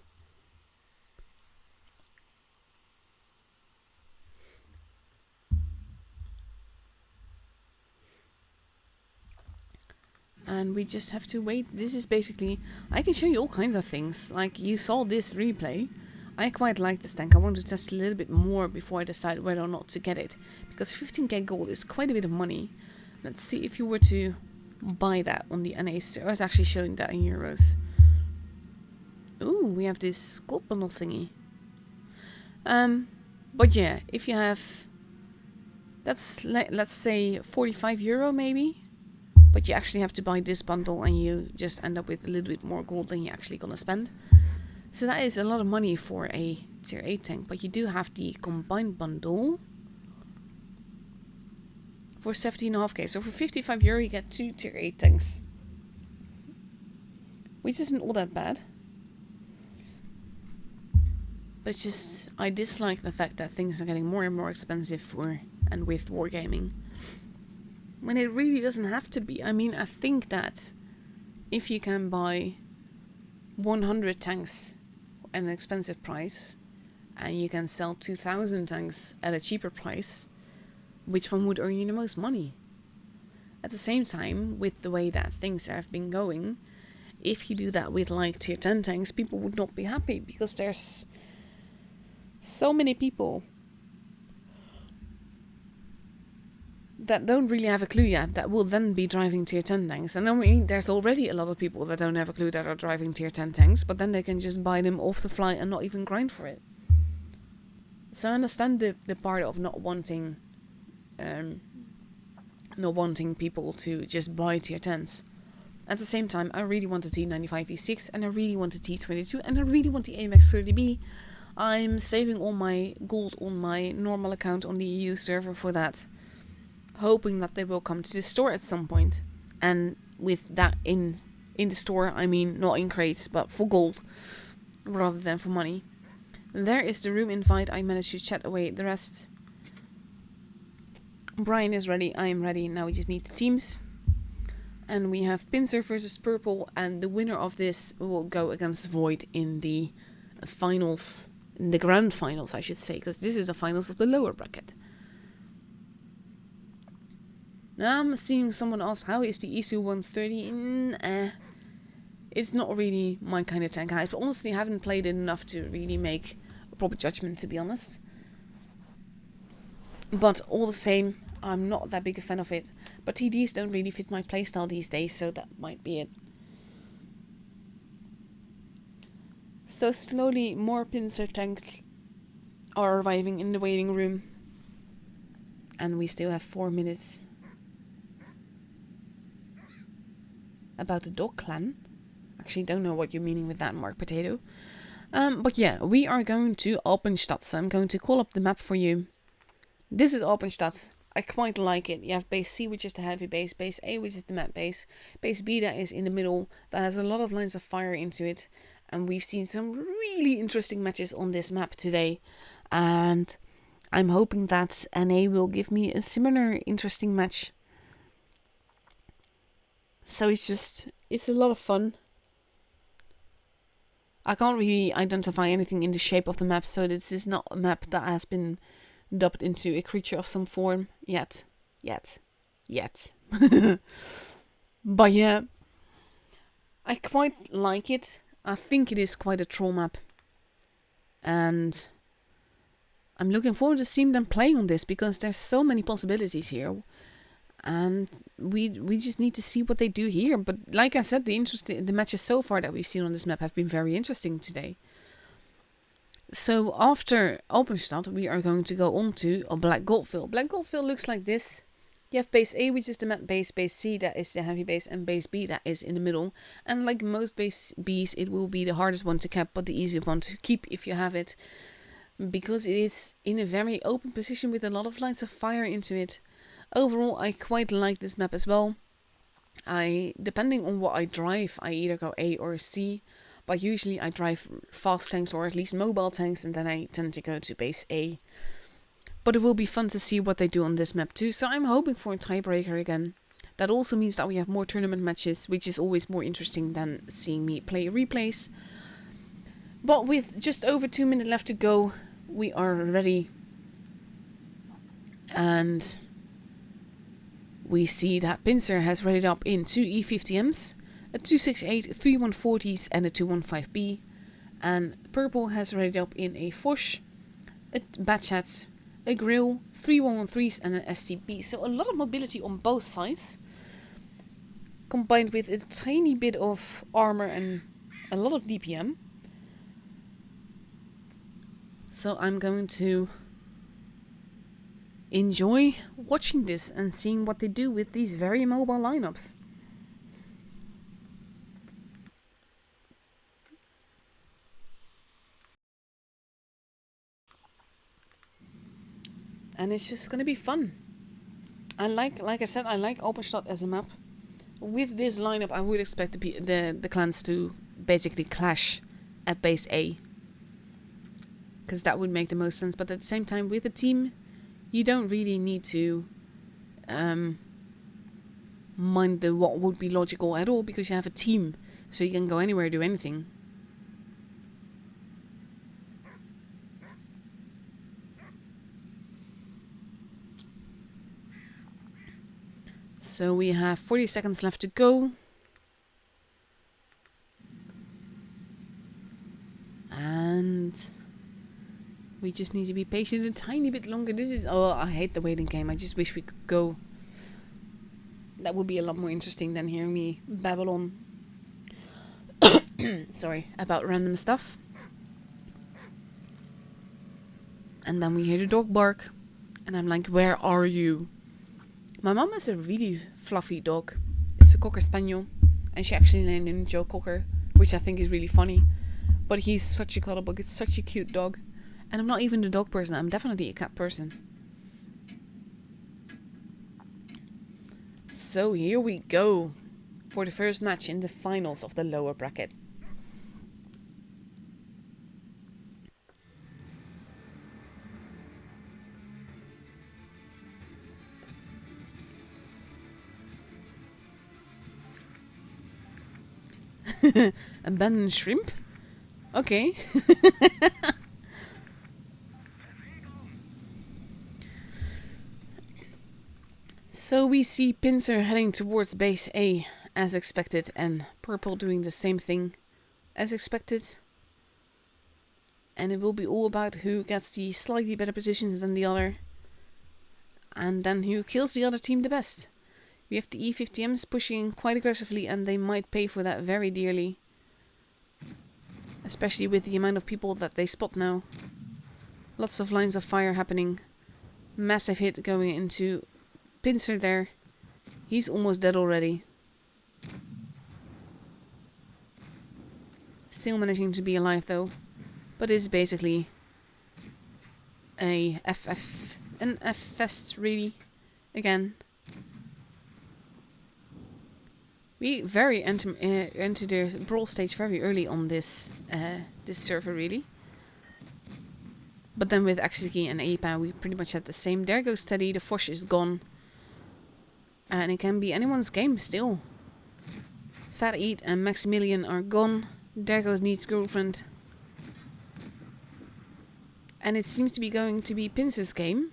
And we just have to wait. This is basically... I can show you all kinds of things. Like, you saw this replay. I quite like this tank. I want to test a little bit more before I decide whether or not to get it. Because 15k gold is quite a bit of money. Let's see if you were to buy that on the NA server. I was actually showing that in euros. Ooh, we have this gold bundle thingy. But yeah, if you have... That's, let's say, €45 maybe. But you actually have to buy this bundle and you just end up with a little bit more gold than you're actually gonna spend. So that is a lot of money for a tier 8 tank. But you do have the combined bundle for 17.5k. So for €55 you get 2 tier 8 tanks. Which isn't all that bad. But it's just, I dislike the fact that things are getting more and more expensive for and with Wargaming. When it really doesn't have to be. I mean, I think that if you can buy 100 tanks at an expensive price and you can sell 2,000 tanks at a cheaper price, which one would earn you the most money? At the same time, with the way that things have been going, if you do that with like tier 10 tanks, people would not be happy because there's so many people that don't really have a clue yet that will then be driving tier 10 tanks. And I mean, there's already a lot of people that don't have a clue that are driving tier 10 tanks, but then they can just buy them off the fly and not even grind for it. So I understand the part of not wanting people to just buy tier 10s. At the same time, I really want a T95 V6 and I really want a T22 and I really want the AMX 30B. I'm saving all my gold on my normal account on the EU server for that, hoping that they will come to the store at some point. And with that in the store, I mean not in crates, but for gold rather than for money. There is the room invite. I managed to chat away the rest. Brian is ready. I am ready. Now we just need the teams. And we have Pincer versus Purple, and the winner of this will go against Void in the finals, in the grand finals, I should say, because this is the finals of the lower bracket. I'm seeing someone ask, how is the ESU 130? It's not really my kind of tank. I honestly haven't played it enough to really make a proper judgment, to be honest. But all the same, I'm not that big a fan of it. But TDs don't really fit my playstyle these days, so that might be it. So slowly, more Pincer tanks are arriving in the waiting room. And we still have 4 minutes. about the dog clan. Actually, don't know what you're meaning with that, Mark Potato. But yeah, we are going to Alpenstadt. So I'm going to call up the map for you. This is Alpenstadt. I quite like it. You have base C, which is the heavy base. Base A, which is the map base. Base B, that is in the middle. That has a lot of lines of fire into it. And we've seen some really interesting matches on this map today. And I'm hoping that NA will give me a similar interesting match. So it's a lot of fun. I can't really identify anything in the shape of the map, so this is not a map that has been dubbed into a creature of some form yet. But yeah, I quite like it. I think it is quite a troll map. And I'm looking forward to seeing them playing on this, because there's so many possibilities here. And we just need to see what they do here. But like I said, the matches so far that we've seen on this map have been very interesting today. So after Alpenstadt, we are going to go on to a Black Goldfield. Black Goldfield looks like this. You have base A, which is the map base. Base C, that is the heavy base. And base B, that is in the middle. And like most base Bs, it will be the hardest one to cap, but the easiest one to keep if you have it. Because it is in a very open position with a lot of lines of fire into it. Overall, I quite like this map as well. Depending on what I drive, I either go A or C. But usually I drive fast tanks, or at least mobile tanks, and then I tend to go to base A. But it will be fun to see what they do on this map too. So I'm hoping for a tiebreaker again. That also means that we have more tournament matches, which is always more interesting than seeing me play replays. But with just over 2 minutes left to go, we are ready. And we see that Pincer has readied up in 2 E50Ms, a 268, 3 140s and a 215B. And Purple has readied up in a Foch, a Batchat, a Grill, 3 113s and an STB. So a lot of mobility on both sides, combined with a tiny bit of armor and a lot of DPM. So I'm going to enjoy watching this and seeing what they do with these very mobile lineups. And it's just gonna be fun. I like I said, I like Alpenstadt as a map. With this lineup, I would expect the clans to basically clash at base A, because that would make the most sense. But at the same time, with a team, you don't really need to mind what would be logical at all, because you have a team, so you can go anywhere, do anything. So we have 40 seconds left to go. And we just need to be patient a tiny bit longer. Oh, I hate the waiting game. I just wish we could go. That would be a lot more interesting than hearing me babble on. Sorry, about random stuff. And then we hear the dog bark. And I'm like, where are you? My mom has a really fluffy dog. It's a Cocker Spaniel. And she actually named him Joe Cocker, which I think is really funny. But he's such a cuddlebug. It's such a cute dog. And I'm not even a dog person. I'm definitely a cat person. So here we go for the first match in the finals of the lower bracket. Abandoned shrimp? Okay. So we see Pincer heading towards base A as expected, and Purple doing the same thing as expected. And it will be all about who gets the slightly better positions than the other, and then who kills the other team the best. We have the E50Ms pushing quite aggressively, and they might pay for that very dearly. Especially with the amount of people that they spot now. Lots of lines of fire happening. Massive hit going into Pincer there. He's almost dead already. Still managing to be alive though. But it's basically an F fest really. Again. We very enter the brawl stage very early on this this server really. But then with Axiki and Apa we pretty much had the same. There goes Teddy, the Fosh is gone. And it can be anyone's game still. Fat Eat and Maximilian are gone. There goes Neat's girlfriend. And it seems to be going to be Pincer's game.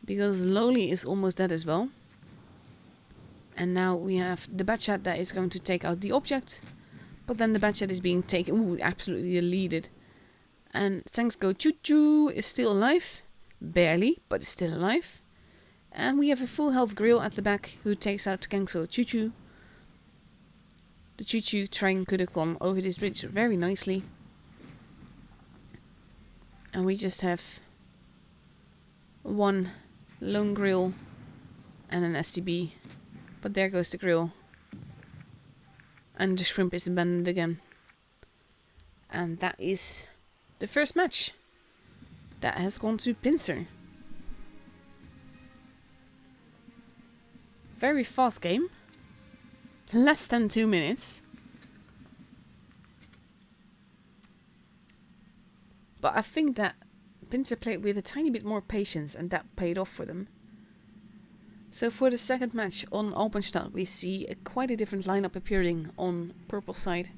Because Loli is almost dead as well. And now we have the Batchat that is going to take out the object. But then the Batchat is being taken. Ooh, absolutely deleted. And Thanks Go Choo Choo is still alive. Barely, but is still alive. And we have a full health Grill at the back who takes out Gangso Choo Choo. The Choo Choo train could have gone over this bridge very nicely. And we just have one lone Grill and an STB. But there goes the Grill. And the Shrimp is abandoned again. And that is the first match. That has gone to Pincer. Very fast game. Less than 2 minutes. But I think that Pincer played with a tiny bit more patience and that paid off for them. So for the second match on Alpenstadt we see quite a different lineup appearing on purple side.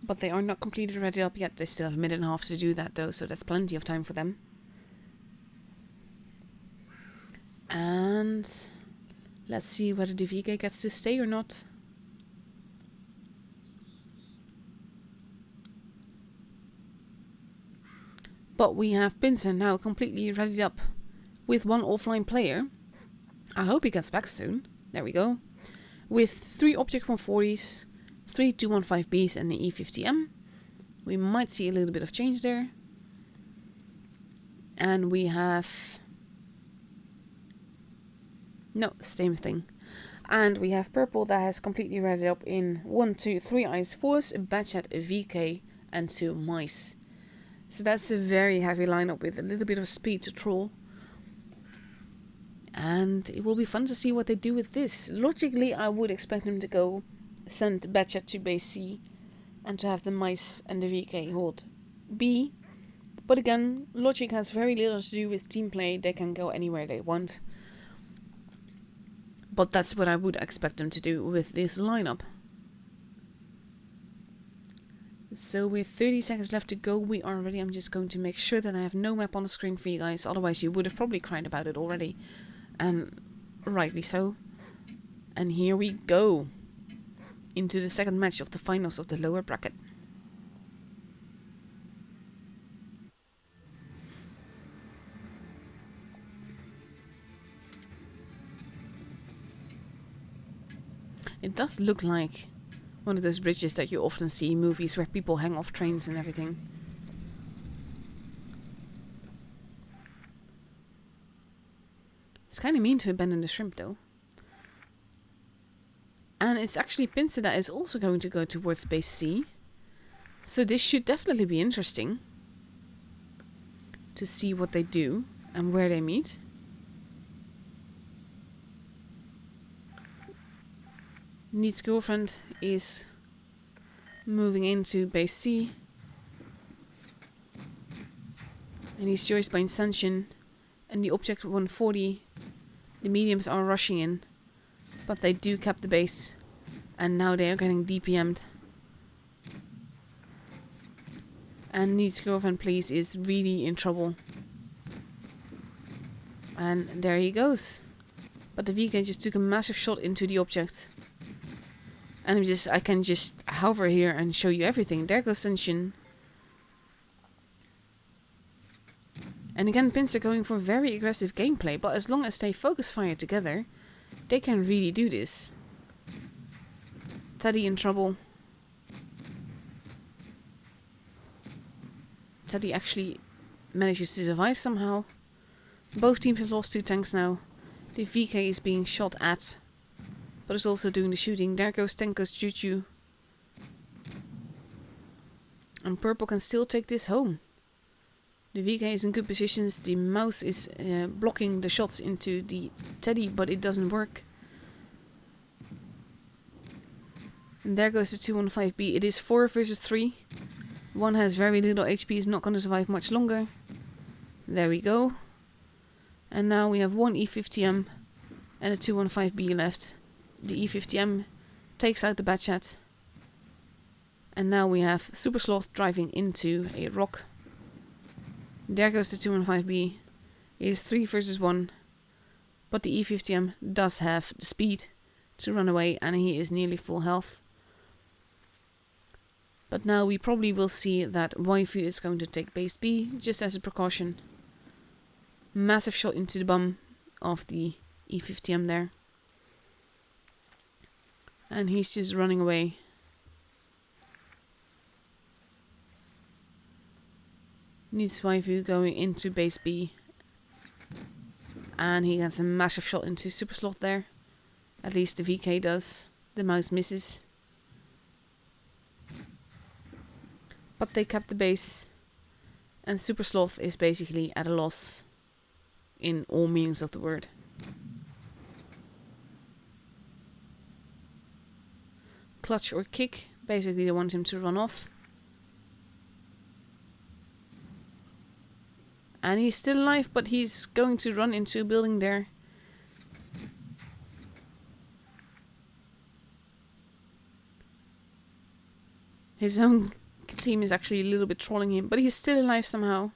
But they are not completely ready up yet. They still have a minute and a half to do that though, so that's plenty of time for them. And let's see whether the VK gets to stay or not. But we have Pincer now completely readied up with one offline player. I hope he gets back soon. There we go. With 3 Object 140s, 3 215Bs and an E50M. We might see a little bit of change there. And we have... no, same thing. And we have purple that has completely readied up in 1, 2, 3 Ice Force, a Batchat, a VK and 2 Mice. So that's a very heavy lineup with a little bit of speed to troll. And it will be fun to see what they do with this. Logically, I would expect them to go send Batchat to base C and to have the Mice and the VK hold B. But again, logic has very little to do with team play. They can go anywhere they want. But that's what I would expect them to do with this lineup. So with 30 seconds left to go, we are ready. I'm just going to make sure that I have no map on the screen for you guys. Otherwise you would have probably cried about it already. And rightly so. And here we go. Into the second match of the finals of the lower bracket. It does look like one of those bridges that you often see in movies where people hang off trains and everything. It's kind of mean to abandon the Shrimp though. And it's actually Pincer that is also going to go towards base C. So this should definitely be interesting. To see what they do and where they meet. Neat's girlfriend is moving into base C. And he's joined by Incension. And the Object 140. The mediums are rushing in. But they do cap the base. And now they are getting DPM'd. And Neat's girlfriend, please, is really in trouble. And there he goes. But the VK just took a massive shot into the object. And I can just hover here and show you everything. There goes Senshin. And again, Pincer going for very aggressive gameplay. But as long as they focus fire together, they can really do this. Teddy in trouble. Teddy actually manages to survive somehow. Both teams have lost 2 tanks now. The VK is being shot at. but is also doing the shooting. There goes Tenko's Choo-Choo. And purple can still take this home. The VK is in good positions. The mouse is blocking the shots into the teddy, but it doesn't work. And there goes the 215B. It is 4 versus 3. One has very little HP, is not going to survive much longer. There we go. And now we have one E50M and a 215B left. The E50M takes out the Batchat. And now we have Super Sloth driving into a rock. There goes the 215B. It is 3 versus 1. But the E50M does have the speed to run away, and he is nearly full health. But now we probably will see that Waifu is going to take base B, just as a precaution. Massive shot into the bum of the E50M there. And he's just running away. Needs Waifu going into base B. And he gets a massive shot into Super Sloth there. At least the VK does. The mouse misses. But they kept the base. And Super Sloth is basically at a loss. In all meanings of the word. Clutch or kick. Basically they want him to run off. And he's still alive, but he's going to run into a building there. His own team is actually a little bit trolling him, but he's still alive somehow.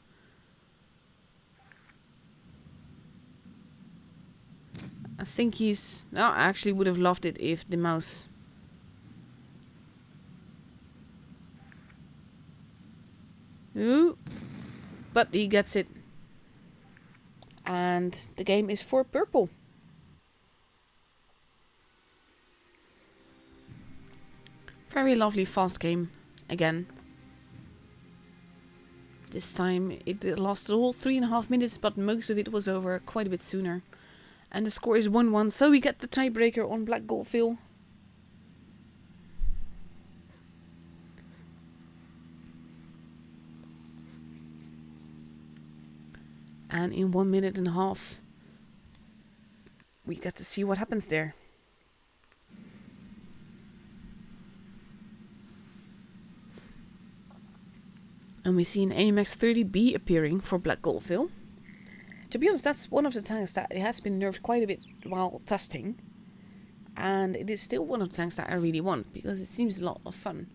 I think he's... No, I actually would have loved it if the mouse... Ooh. But he gets it. And the game is for purple. Very lovely fast game. Again. This time it lasted all 3.5 minutes, but most of it was over quite a bit sooner. And the score is 1-1, so we get the tiebreaker on Black Goldfield. And in 1.5 minutes, we get to see what happens there. And we see an AMX 30B appearing for Black Goldfield. To be honest, that's one of the tanks that it has been nerfed quite a bit while testing. And it is still one of the tanks that I really want, because it seems a lot of fun.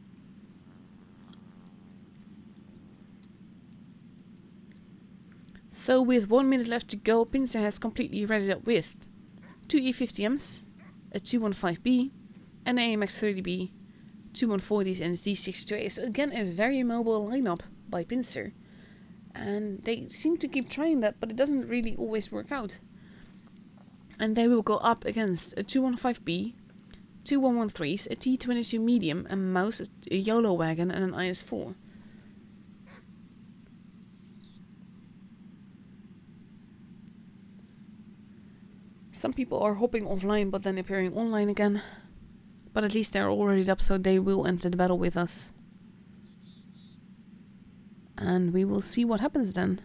So with 1 minute left to go, Pincer has completely readied up with 2 E50Ms, a 215B, an AMX 30B, 2 140s and a D628. So again, a very mobile lineup by Pincer. And they seem to keep trying that, but it doesn't really always work out. And they will go up against a 215B, 2 113s, a T22 medium, a mouse, a YOLO wagon and an IS-4. Some people are hopping offline but then appearing online again. But at least they're already up, so they will enter the battle with us. And we will see what happens then.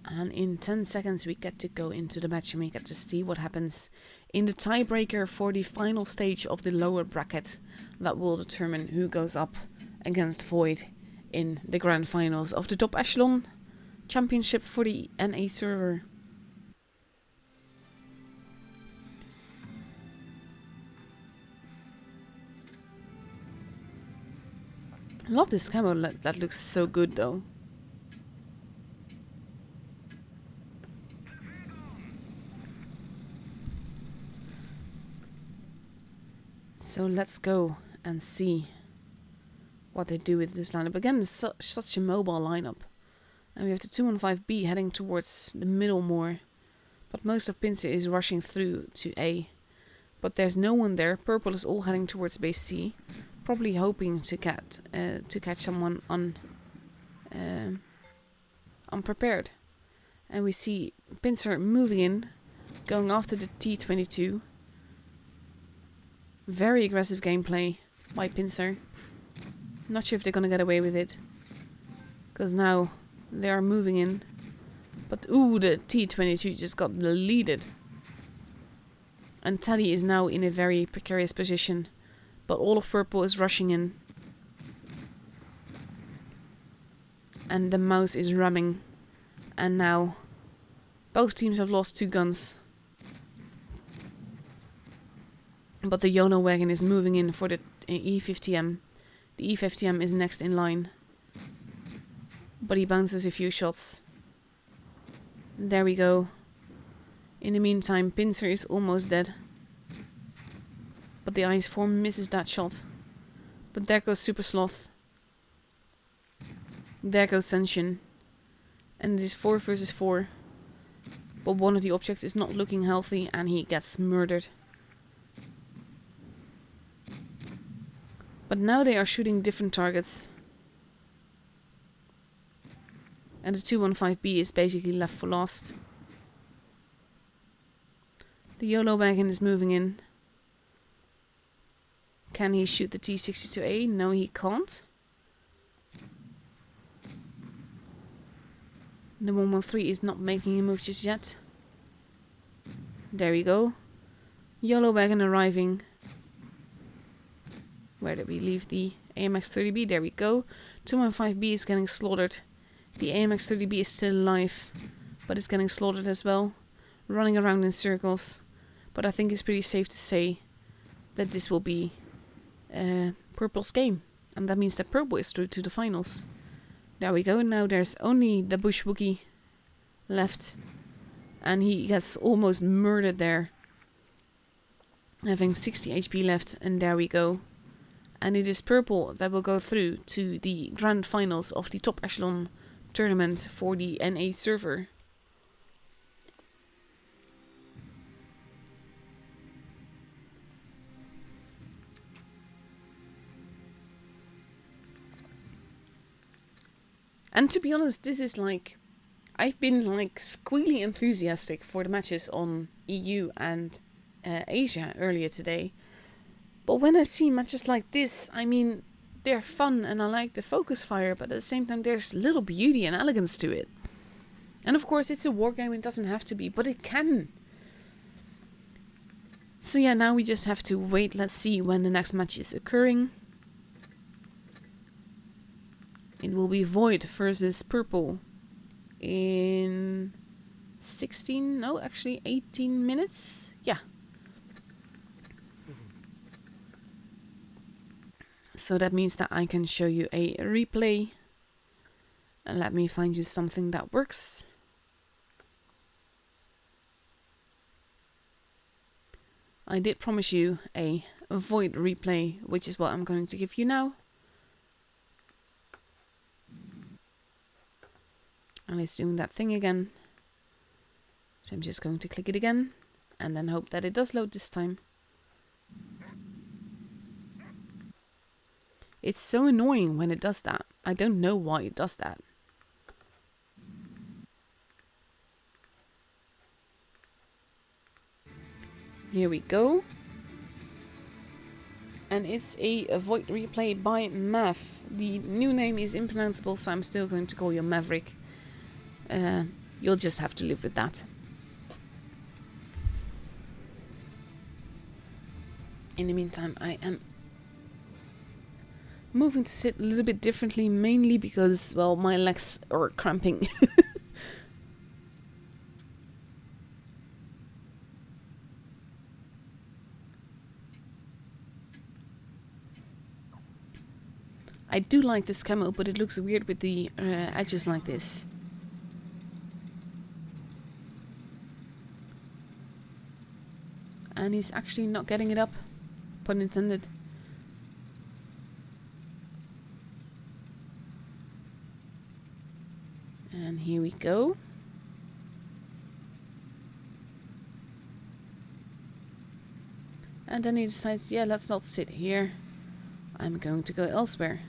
And in 10 seconds we get to go into the match and we get to see what happens in the tiebreaker for the final stage of the lower bracket that will determine who goes up against Void in the grand finals of the top echelon championship for the NA server. I love this camo, that looks so good though. So let's go and see what they do with this lineup. Again, it's such a mobile lineup. And we have the 215B heading towards the middle more. But most of Pincer is rushing through to A. But there's no one there. Purple is all heading towards base C. Probably hoping to catch someone on unprepared. And we see Pincer moving in, going after the T22. Very aggressive gameplay by Pincer. Not sure if they're gonna get away with it. Because now they are moving in. But ooh, the T22 just got deleted. And Teddy is now in a very precarious position. But all of purple is rushing in. And the mouse is ramming. And now both teams have lost 2 guns. But the YOLO wagon is moving in for the E50M. The E50M is next in line. But he bounces a few shots. There we go. In the meantime, Pincer is almost dead. But the IS-4 misses that shot. But there goes Super Sloth. There goes Senshin. And it is 4 versus 4. But one of the objects is not looking healthy and he gets murdered. But now they are shooting different targets. And the 215B is basically left for last. The YOLO wagon is moving in. Can he shoot the T62A? No, he can't. The 113 is not making a move just yet. There we go. YOLO wagon arriving. Where did we leave the AMX-30B? There we go. 215B is getting slaughtered. The AMX-30B is still alive, but it's getting slaughtered as well. Running around in circles. But I think it's pretty safe to say that this will be Purple's game. And that means that Purple is through to the finals. There we go. Now there's only the Bush Wookie left. And he gets almost murdered there. Having 60 HP left. And there we go. And it is Purple that will go through to the grand finals of the top echelon tournament for the NA server. And to be honest, this is like, I've been like squealy enthusiastic for the matches on EU and Asia earlier today. But when I see matches like this, I mean, they're fun and I like the focus fire, but at the same time there's little beauty and elegance to it. And of course it's a wargame, it doesn't have to be, but it can. So yeah, now we just have to wait, let's see when the next match is occurring. It will be Void versus Purple in 18 minutes. Yeah. So that means that I can show you a replay. And let me find you something that works. I did promise you a Void replay, which is what I'm going to give you now. And it's doing that thing again. So I'm just going to click it again. And then hope that it does load this time. It's so annoying when it does that. I don't know why it does that. Here we go. And it's a Void replay by Mav. The new name is impronounceable, so I'm still going to call you Maverick. You'll just have to live with that. In the meantime, I am moving to sit a little bit differently, mainly because, well, my legs are cramping. I do like this camo, but it looks weird with the edges like this. And he's actually not getting it up, pun intended. And here we go. And then he decides, yeah, let's not sit here. I'm going to go elsewhere.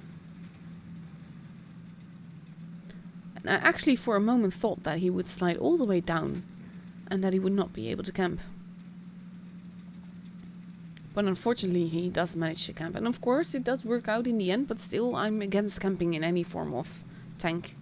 And I actually for a moment thought that he would slide all the way down and that he would not be able to camp. But unfortunately he does manage to camp. And of course it does work out in the end, but still I'm against camping in any form of tank.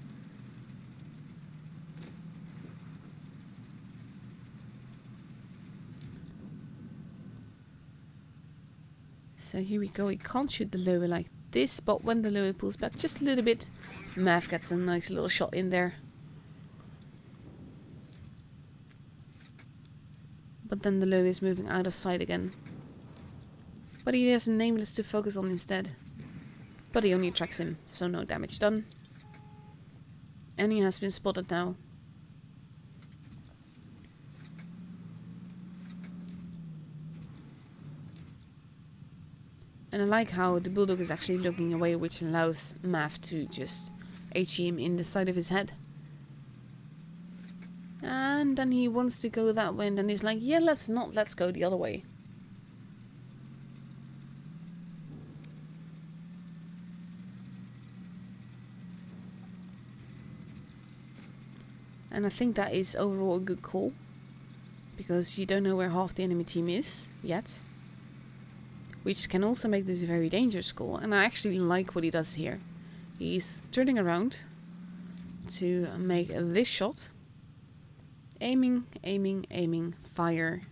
So here we go, he can't shoot the lower like this, but when the lower pulls back just a little bit, Mav gets a nice little shot in there. But then the low is moving out of sight again. But he has a Nameless to focus on instead. But he only tracks him, so no damage done. And he has been spotted now. And I like how the Bulldog is actually looking away, which allows Mav to just HE him in the side of his head. And then he wants to go that way, and then he's like, yeah, let's go the other way. And I think that is overall a good call, because you don't know where half the enemy team is yet. Which can also make this a very dangerous call. And I actually like what he does here. He's turning around to make this shot. Aiming, aiming, aiming, fire,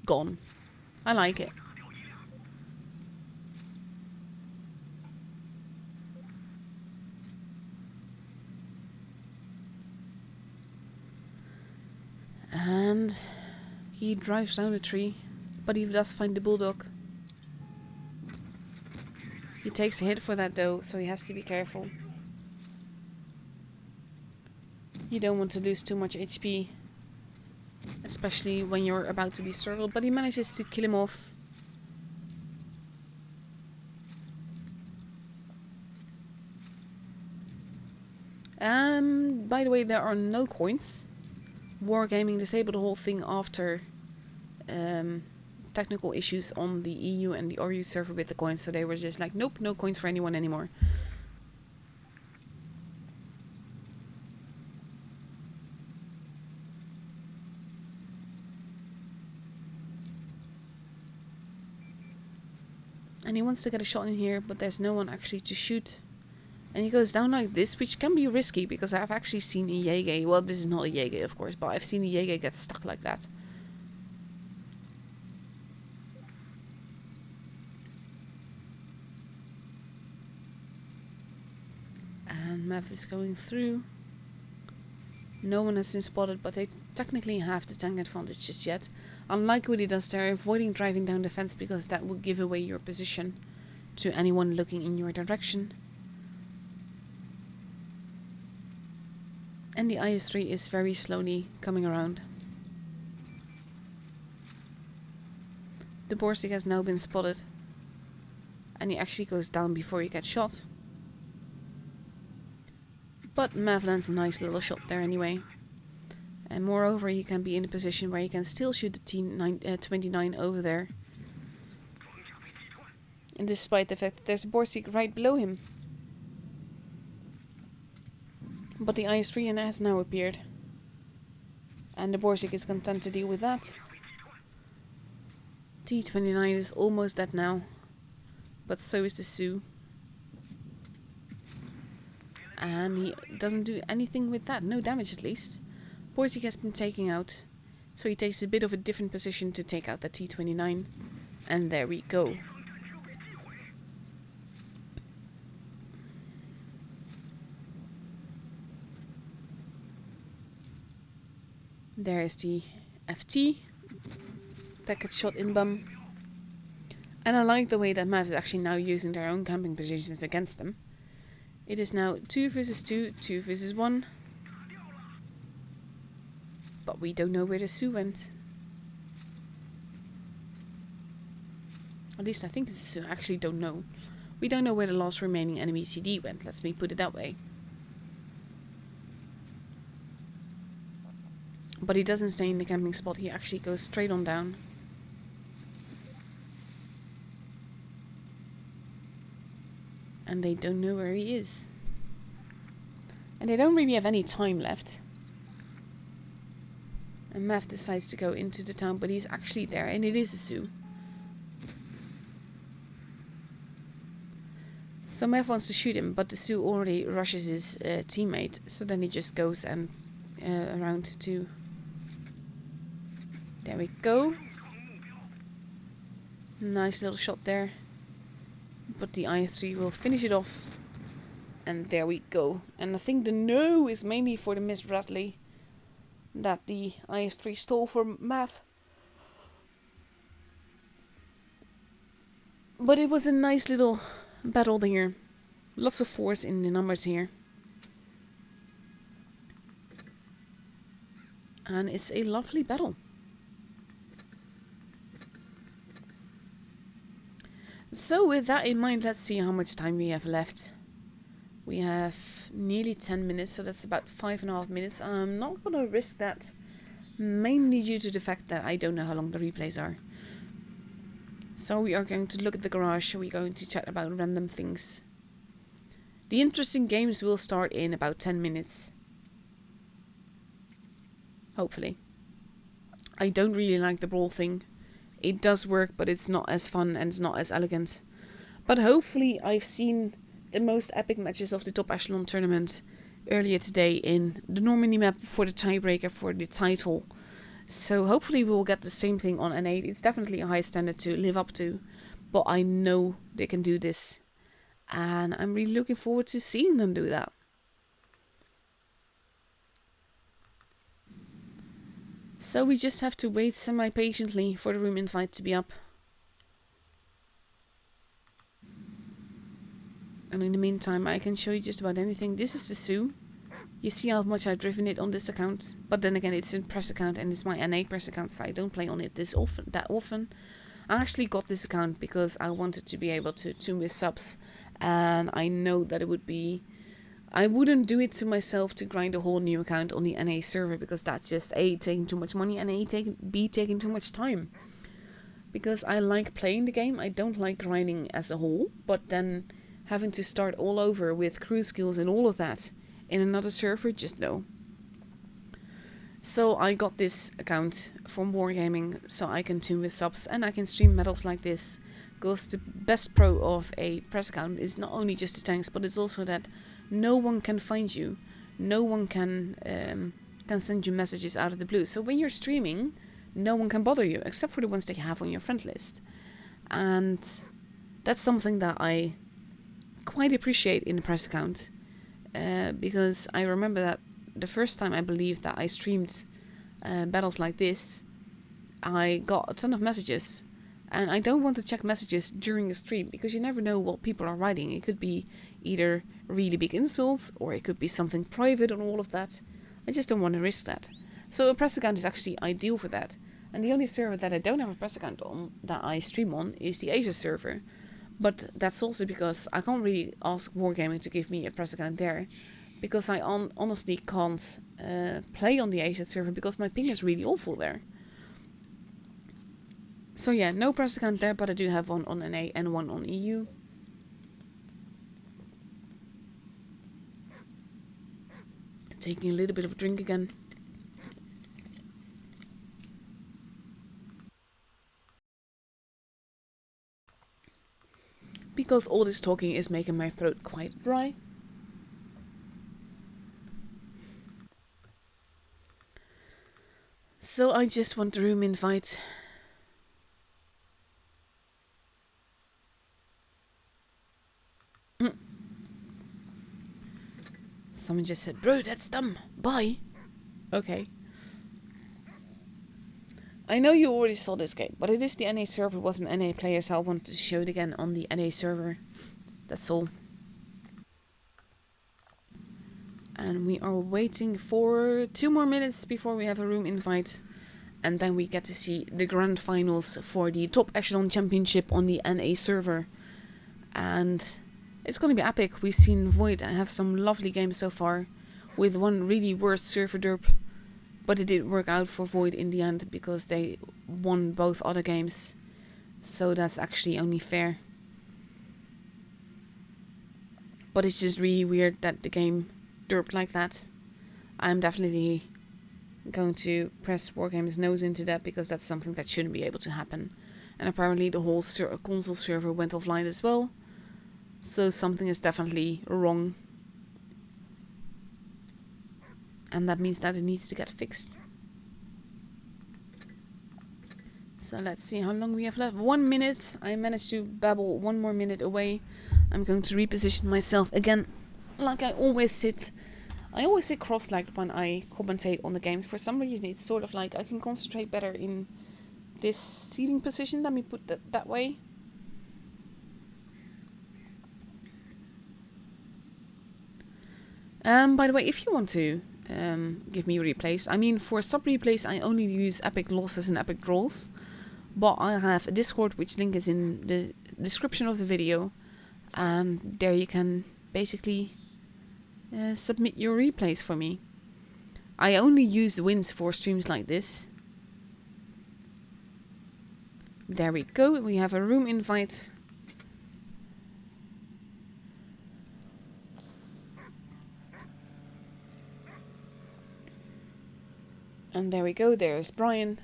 gone. I like it. And he drives down a tree, but he does find the Bulldog. He takes a hit for that though, so he has to be careful. You don't want to lose too much HP, especially when you're about to be circled, but he manages to kill him off. By the way, there are no coins. Wargaming disabled the whole thing after technical issues on the EU and the RU server with the coins, so they were just like, nope, no coins for anyone anymore. And he wants to get a shot in here, but there's no one actually to shoot. And he goes down like this, which can be risky, because I've actually seen a Jäger, well, this is not a Jäger of course, but I've seen a Jäger get stuck like that. And Mav is going through. No one has been spotted, but they technically have the tank advantage just yet. Unlike what he does there, avoiding driving down the fence, because that will give away your position to anyone looking in your direction. And the IS-3 is very slowly coming around. The Borsig has now been spotted. And he actually goes down before he gets shot. But Mav lands a nice little shot there anyway. And moreover, he can be in a position where he can still shoot the T29 over there. And despite the fact that there's a Borsig right below him. But the IS-3 has now appeared. And the Borsig is content to deal with that. T29 is almost dead now. But so is the Sioux. And he doesn't do anything with that. No damage at least. Borsig has been taken out. So he takes a bit of a different position to take out the T29. And there we go. There is the FT. That gets shot in bum. And I like the way that Mav is actually now using their own camping positions against them. It is now 2 versus 2, 2 versus 1. But we don't know where the Sioux went. At least I think it's the Sioux. I actually don't know. We don't know where the last remaining enemy CD went. Let's me put it that way. But he doesn't stay in the camping spot. He actually goes straight on down. And they don't know where he is. And they don't really have any time left. And Mav decides to go into the town, but he's actually there, and it is a zoo. So Mav wants to shoot him, but the Sioux already rushes his teammate. So then he just goes and around to... There we go. Nice little shot there. But the I3 will finish it off. And there we go. And I think the no is mainly for the Miss Bradley that the IS-3 stole from Mav. But it was a nice little battle there. Lots of force in the numbers here. And it's a lovely battle. So with that in mind, let's see how much time we have left. We have nearly 10 minutes, so that's about 5.5 minutes. I'm not going to risk that, mainly due to the fact that I don't know how long the replays are. So we are going to look at the garage, we're going to chat about random things. The interesting games will start in about 10 minutes. Hopefully. I don't really like the brawl thing. It does work, but it's not as fun and it's not as elegant. But hopefully I've seen the most epic matches of the top echelon tournament earlier today in the Normandy map for the tiebreaker for the title. So hopefully we'll get the same thing on N8. It's definitely a high standard to live up to, but I know they can do this. And I'm really looking forward to seeing them do that. So we just have to wait semi-patiently for the room invite to be up. And in the meantime, I can show you just about anything. This is the Sioux. You see how much I've driven it on this account. But then again, it's a press account and it's my NA press account, so I don't play on it that often. I actually got this account because I wanted to be able to tune with subs. And I know that it would be... I wouldn't do it to myself to grind a whole new account on the NA server, because that's just A, taking too much money, and B, taking too much time. Because I like playing the game, I don't like grinding as a whole, but then having to start all over with crew skills and all of that in another server, just no. So I got this account from Wargaming so I can tune with subs and I can stream medals like this. Because the best pro of a press account is not only just the tanks, but it's also that no one can find you. No one can send you messages out of the blue. So when you're streaming, no one can bother you, except for the ones that you have on your friend list. And that's something that I quite appreciate in the press account. Because I remember that the first time I believe that I streamed battles like this, I got a ton of messages. And I don't want to check messages during the stream, because you never know what people are writing. It could be either really big insults, or it could be something private and all of that. I just don't want to risk that. So a press account is actually ideal for that. And the only server that I don't have a press account on, that I stream on, is the Asia server. But that's also because I can't really ask Wargaming to give me a press account there. Because I honestly can't play on the Asia server, because my ping is really awful there. So yeah, no press account there, but I do have one on NA and one on EU. Taking a little bit of a drink again. Because all this talking is making my throat quite dry. So I just want the room invite. Someone just said, "Bro, that's dumb. Bye." Okay. I know you already saw this game, but it is the NA server, was an NA player, so I wanted to show it again on the NA server. That's all. And we are waiting for 2 more minutes before we have a room invite. And then we get to see the grand finals for the top echelon championship on the NA server. And it's going to be epic. We've seen Void have some lovely games so far, with one really worst server derp. But it did work out for Void in the end, because they won both other games. So that's actually only fair. But it's just really weird that the game derp like that, I'm definitely going to press Wargame's nose into that, because that's something that shouldn't be able to happen. And apparently the whole console server went offline as well. So something is definitely wrong. And that means that it needs to get fixed. So let's see how long we have left. 1 minute. I managed to babble 1 more minute away. I'm going to reposition myself again, like I always sit. I always sit cross-legged when I commentate on the games. For some reason, it's sort of like I can concentrate better in this seating position. Let me put that way. By the way, if you want to give me replays, I mean, for sub replays, I only use epic losses and epic draws. But I have a Discord, which link is in the description of the video. And there you can basically submit your replays for me. I only use the wins for streams like this. There we go. We have a room invite. And there we go. There's Brian.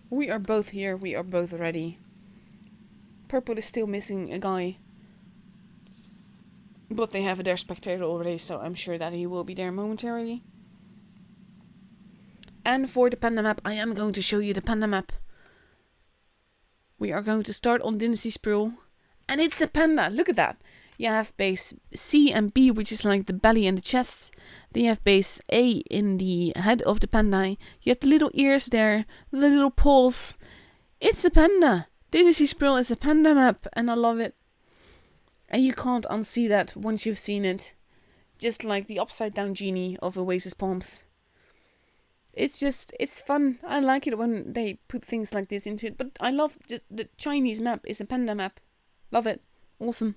We are both here. We are both ready. Purple is still missing a guy. But they have their spectator already, so I'm sure that he will be there momentarily. And for the panda map, I am going to show you the panda map. We are going to start on Dynasty Sprawl. And it's a panda! Look at that! You have base C and B, which is like the belly and the chest. Then you have base A in the head of the panda. You have the little ears there, the little paws. It's a panda! Dynasty Sprawl is a panda map, and I love it. And you can't unsee that once you've seen it. Just like the upside down genie of Oasis Palms. It's fun. I like it when they put things like this into it. But I love the Chinese map is a panda map. Love it. Awesome.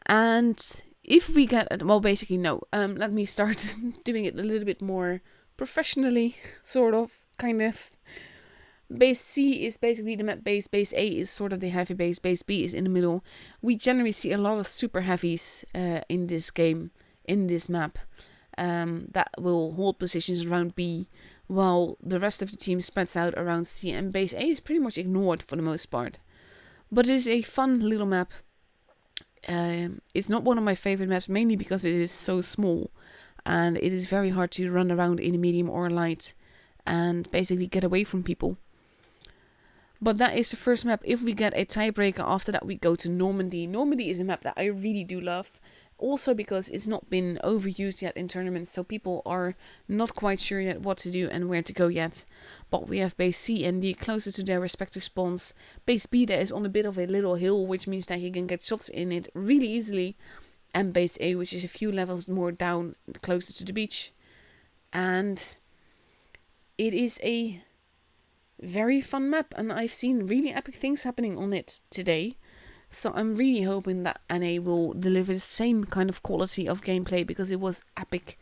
And if we get, well, basically no. Let me start doing it a little bit more professionally, sort of, kind of. Base C is basically the map base. Base A is sort of the heavy base. Base B is in the middle. We generally see a lot of super heavies in this game, in this map, that will hold positions around B, while the rest of the team spreads out around C. And base A is pretty much ignored for the most part. But it is a fun little map. It's not one of my favorite maps, mainly because it is so small. And it is very hard to run around in a medium or light and basically get away from people. But that is the first map. If we get a tiebreaker, after that we go to Normandy. Normandy is a map that I really do love. Also because it's not been overused yet in tournaments. So people are not quite sure yet what to do and where to go yet. But we have base C and D closer to their respective spawns. Base B that is on a bit of a little hill, which means that you can get shots in it really easily. And base A, which is a few levels more down, closer to the beach. And it is a very fun map, and I've seen really epic things happening on it today. So I'm really hoping that NA will deliver the same kind of quality of gameplay, because it was epic.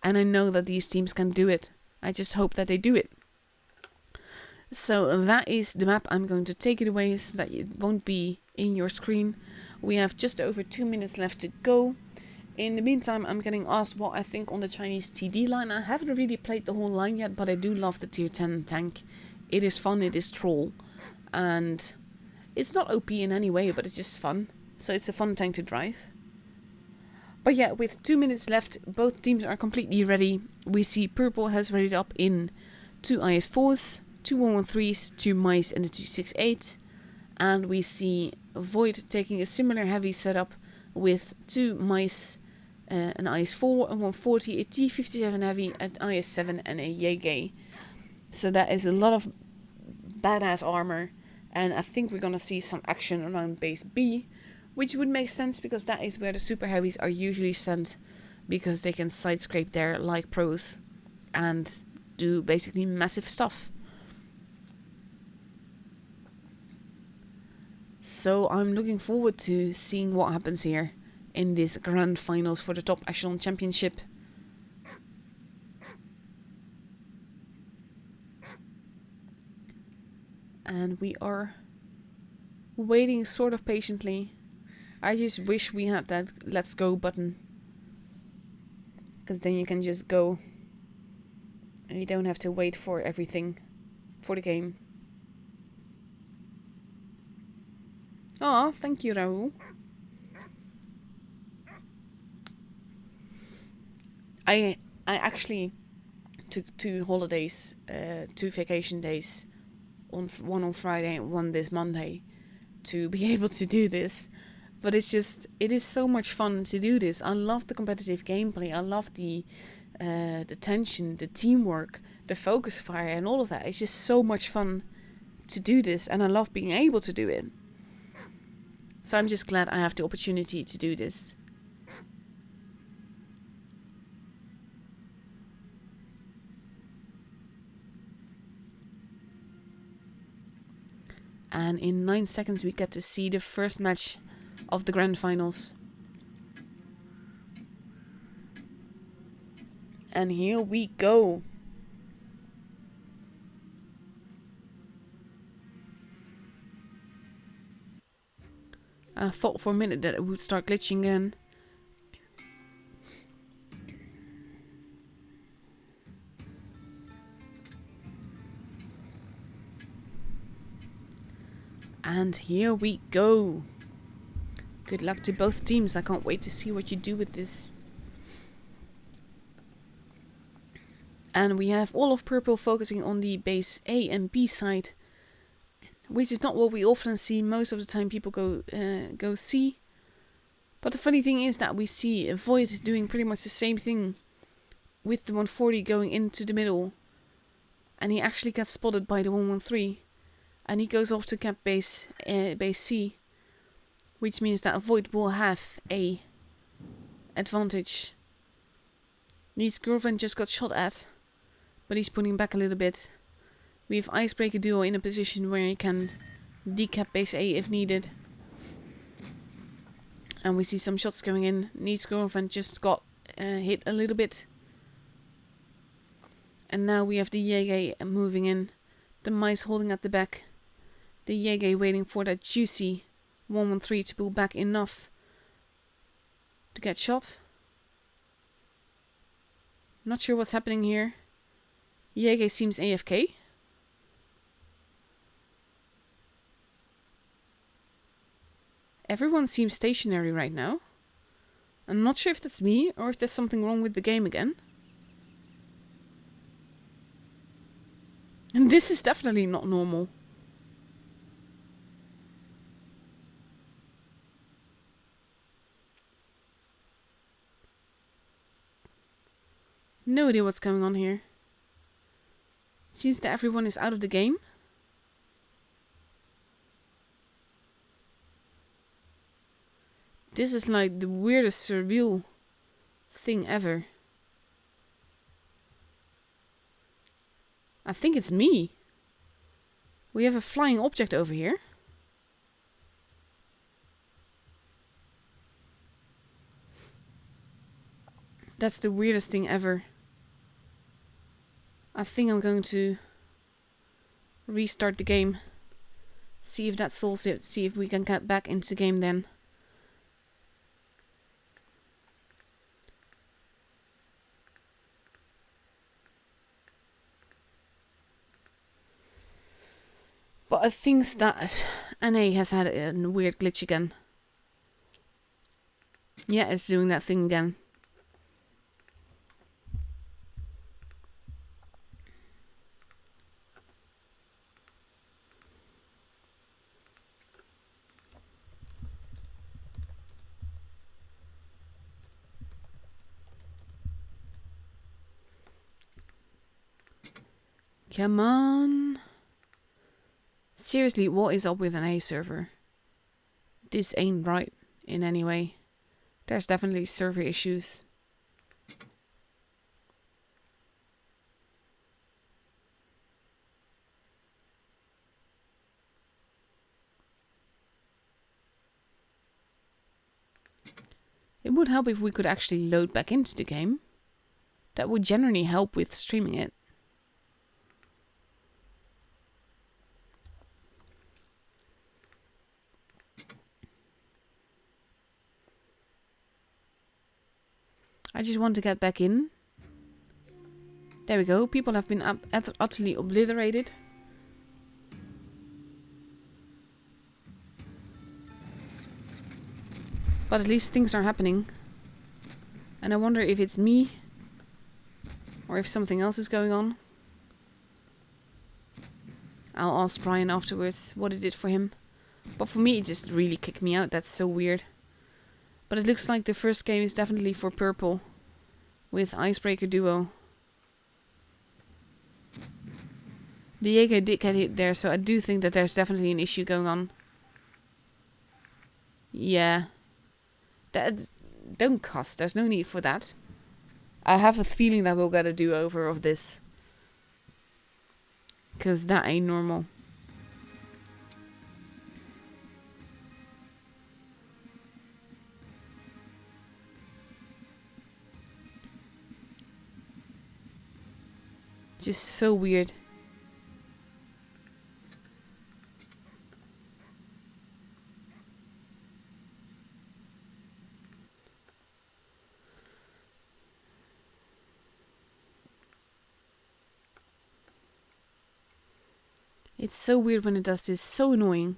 And I know that these teams can do it. I just hope that they do it. So that is the map. I'm going to take it away so that it won't be in your screen. We have just over 2 minutes left to go. In the meantime, I'm getting asked what I think on the Chinese TD line. I haven't really played the whole line yet, but I do love the tier 10 tank. It is fun, it is troll, and it's not OP in any way, but it's just fun. So it's a fun tank to drive. But yeah, with 2 minutes left, both teams are completely ready. We see Purple has readied up in 2 IS-4s, 2 113s, 2 mice and a 268. And we see Void taking a similar heavy setup with 2 mice, an IS-4, a 140, a T57 heavy, an IS-7 and a Yege. So that is a lot of badass armor. And I think we're going to see some action around base B, which would make sense because that is where the super heavies are usually sent, because they can side scrape there like pros and do basically massive stuff. So I'm looking forward to seeing what happens here in this grand finals for the top Echelon Championship. And we are waiting sort of patiently. I just wish we had that let's go button. because then you can just go and you don't have to wait for everything for the game. Oh, thank you, Rahul. I actually took 2 holidays, 2 vacation days, one on Friday and one this Monday, to be able to do this. But it is so much fun to do this. I love the competitive gameplay. I love the tension, the teamwork, the focus fire, and all of that. It's just so much fun to do this, and I love being able to do it. So I'm just glad I have the opportunity to do this. And in 9 seconds we get to see the first match of the grand finals. And here we go. I thought for a minute that it would start glitching again. And here we go. Good luck to both teams. I can't wait to see what you do with this. And we have all of purple focusing on the base A and B side, which is not what we often see. Most of the time people go C. But the funny thing is that we see Void doing pretty much the same thing with the 140 going into the middle. And he actually gets spotted by the 113. And he goes off to cap base C. Which means that Void will have a advantage. Needs girlfriend just got shot at, but he's pulling back a little bit. We have Icebreaker Duo in a position where he can decap base A if needed. And we see some shots going in. Needs girlfriend just got hit a little bit. And now we have the Yege moving in. The mice holding at the back. The Yege waiting for that juicy 113 to pull back enough to get shot. Not sure what's happening here. Yege seems AFK. Everyone seems stationary right now. I'm not sure if that's me or if there's something wrong with the game again. And this is definitely not normal. No idea what's going on here. Seems that everyone is out of the game. This is like the weirdest surreal thing ever. I think it's me. We have a flying object over here. That's the weirdest thing ever. I think I'm going to restart the game. See if that solves it. See if we can get back into the game then. But I think that NA has had a weird glitch again. Yeah, it's doing that thing again. Come on. Seriously, what is up with an A server? This ain't right in any way. There's definitely server issues. It would help if we could actually load back into the game. That would generally help with streaming it. I just want to get back in. There we go. People have been utterly obliterated. But at least things are happening. And I wonder if it's me. Or if something else is going on. I'll ask Brian afterwards what it did for him. But for me, it just really kicked me out. That's so weird. But it looks like the first game is definitely for purple. With Icebreaker Duo. The Jaeger did get hit there, so I do think that there's definitely an issue going on. Yeah. Don't cuss. There's no need for that. I have a feeling that we'll get a do-over of this. Because that ain't normal. Just so weird. It's so weird when it does this. So annoying.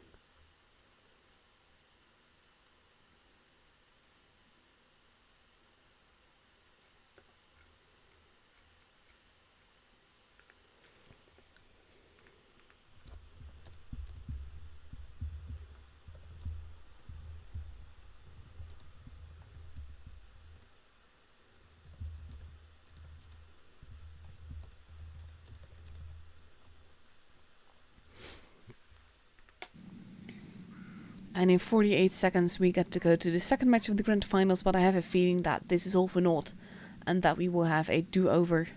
And in 48 seconds we get to go to the second match of the grand finals, but I have a feeling that this is all for naught and that we will have a do-over.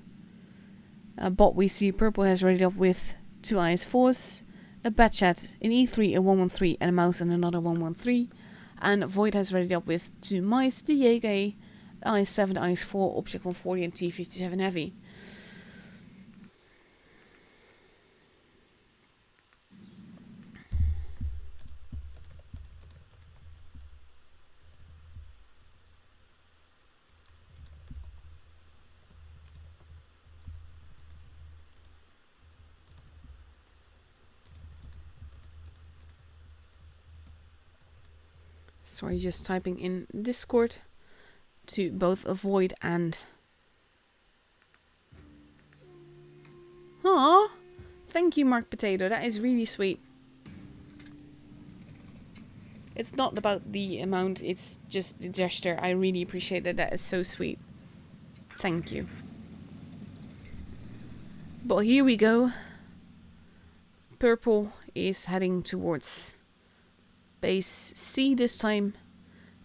But we see purple has readied up with 2 IS-4s, a Batchat, an E3, a 113, and a mouse and another 113. And Void has readied up with 2 mice, the Jaeger, IS-7, IS-4, Object 140 and T-57 Heavy. Sorry, just typing in Discord to both avoid and... Aww! Thank you, Mark Potato. That is really sweet. It's not about the amount, it's just the gesture. I really appreciate that. That is so sweet. Thank you. But here we go. Purple is heading towards base C this time,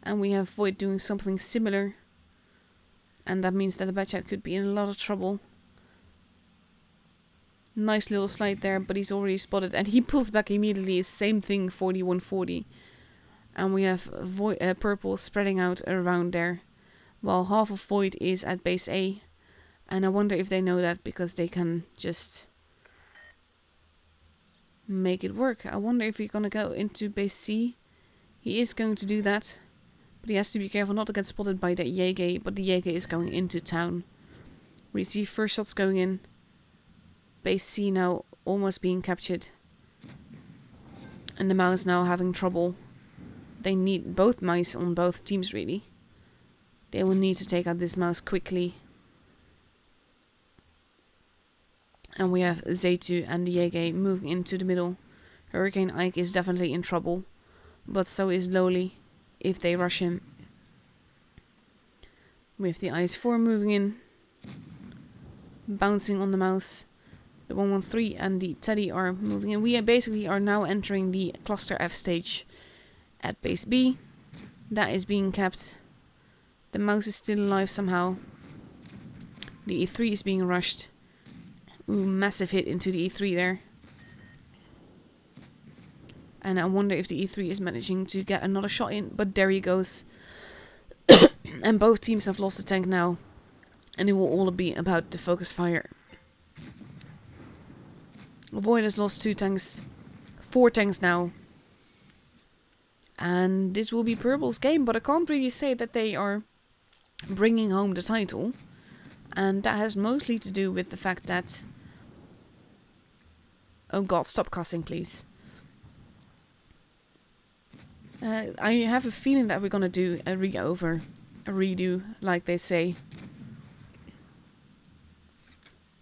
and we have Void doing something similar, and that means that the Batchat could be in a lot of trouble. Nice little slide there, but he's already spotted, and he pulls back immediately. Same thing, 4140, and we have purple spreading out around there, while half of Void is at base A, and I wonder if they know that because they can just make it work. I wonder if he's gonna go into base C. He is going to do that, but he has to be careful not to get spotted by that Jaeger, but the Jaeger is going into town. We see first shots going in. Base C now almost being captured. And the mouse now having trouble. They need both mice on both teams really. They will need to take out this mouse quickly. And we have Zaytu and the Jaeger moving into the middle. Hurricane Ike is definitely in trouble. But so is Loli if they rush him. We have the IS-4 moving in. Bouncing on the mouse. The 113 and the Teddy are moving in. We basically are now entering the cluster F stage at base B. That is being kept. The mouse is still alive somehow. The E3 is being rushed. Ooh, massive hit into the E3 there. And I wonder if the E3 is managing to get another shot in. But there he goes. And both teams have lost a tank now. And it will all be about the focus fire. Void has lost 2 tanks. 4 tanks now. And this will be Purple's game. But I can't really say that they are bringing home the title. And that has mostly to do with the fact that... Oh god, stop cussing, please. I have a feeling that we're gonna do a redo, like they say.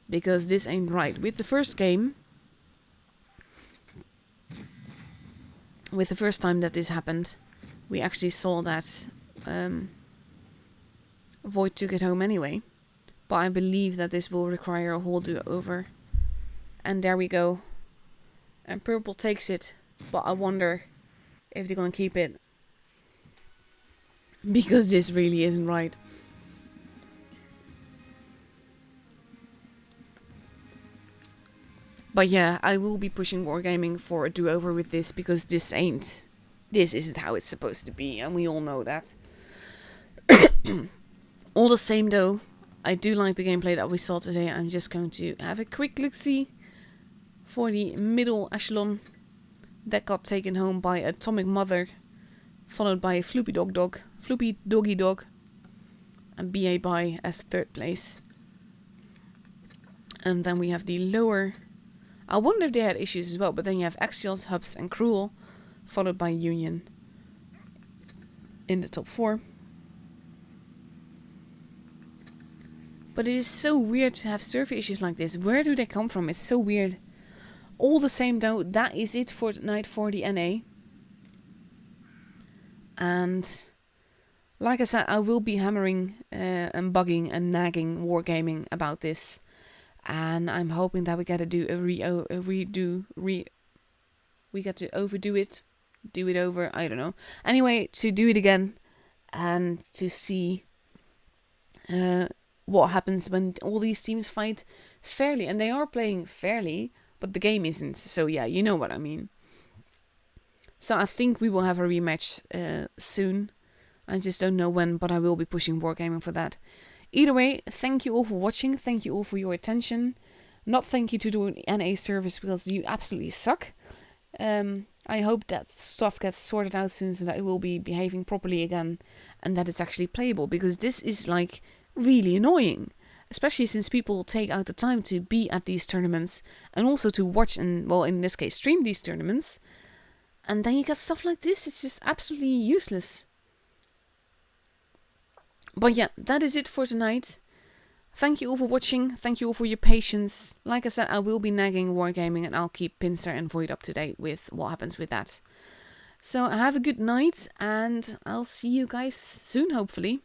Because this ain't right. With the first game, with the first time that this happened, we actually saw that Void took it home anyway. But I believe that this will require a whole do-over. And there we go. And Purple takes it. But I wonder if they're gonna keep it. Because this really isn't right. But yeah, I will be pushing Wargaming for a do-over with this. Because this isn't how it's supposed to be. And we all know that. All the same though, I do like the gameplay that we saw today. I'm just going to have a quick look-see for the middle echelon that got taken home by Atomic Mother, followed by Floopy Doggy Dog, and BA Bye as third place. And then we have the lower... I wonder if they had issues as well, but then you have Axios, Hubs, and Cruel, followed by Union in the top 4. But it is so weird to have server issues like this. Where do they come from? It's so weird. All the same though, that is it for tonight for the NA. And like I said, I will be hammering and bugging and nagging Wargaming about this. And I'm hoping that we get to do we get to overdo it. Do it over, I don't know. Anyway, to do it again. And to see... what happens when all these teams fight fairly. And they are playing fairly, but the game isn't. So yeah, you know what I mean. So I think we will have a rematch soon. I just don't know when, but I will be pushing Wargaming for that. Either way, thank you all for watching. Thank you all for your attention. Not thank you to the NA service because you absolutely suck. I hope that stuff gets sorted out soon so that it will be behaving properly again. And that it's actually playable. Because this is like... really annoying, especially since people take out the time to be at these tournaments and also to watch and, well, in this case, stream these tournaments. And then you get stuff like this. It's just absolutely useless. But yeah, that is it for tonight. Thank you all for watching. Thank you all for your patience. Like I said, I will be nagging Wargaming and I'll keep Pincer and Void up to date with what happens with that. So have a good night and I'll see you guys soon, hopefully.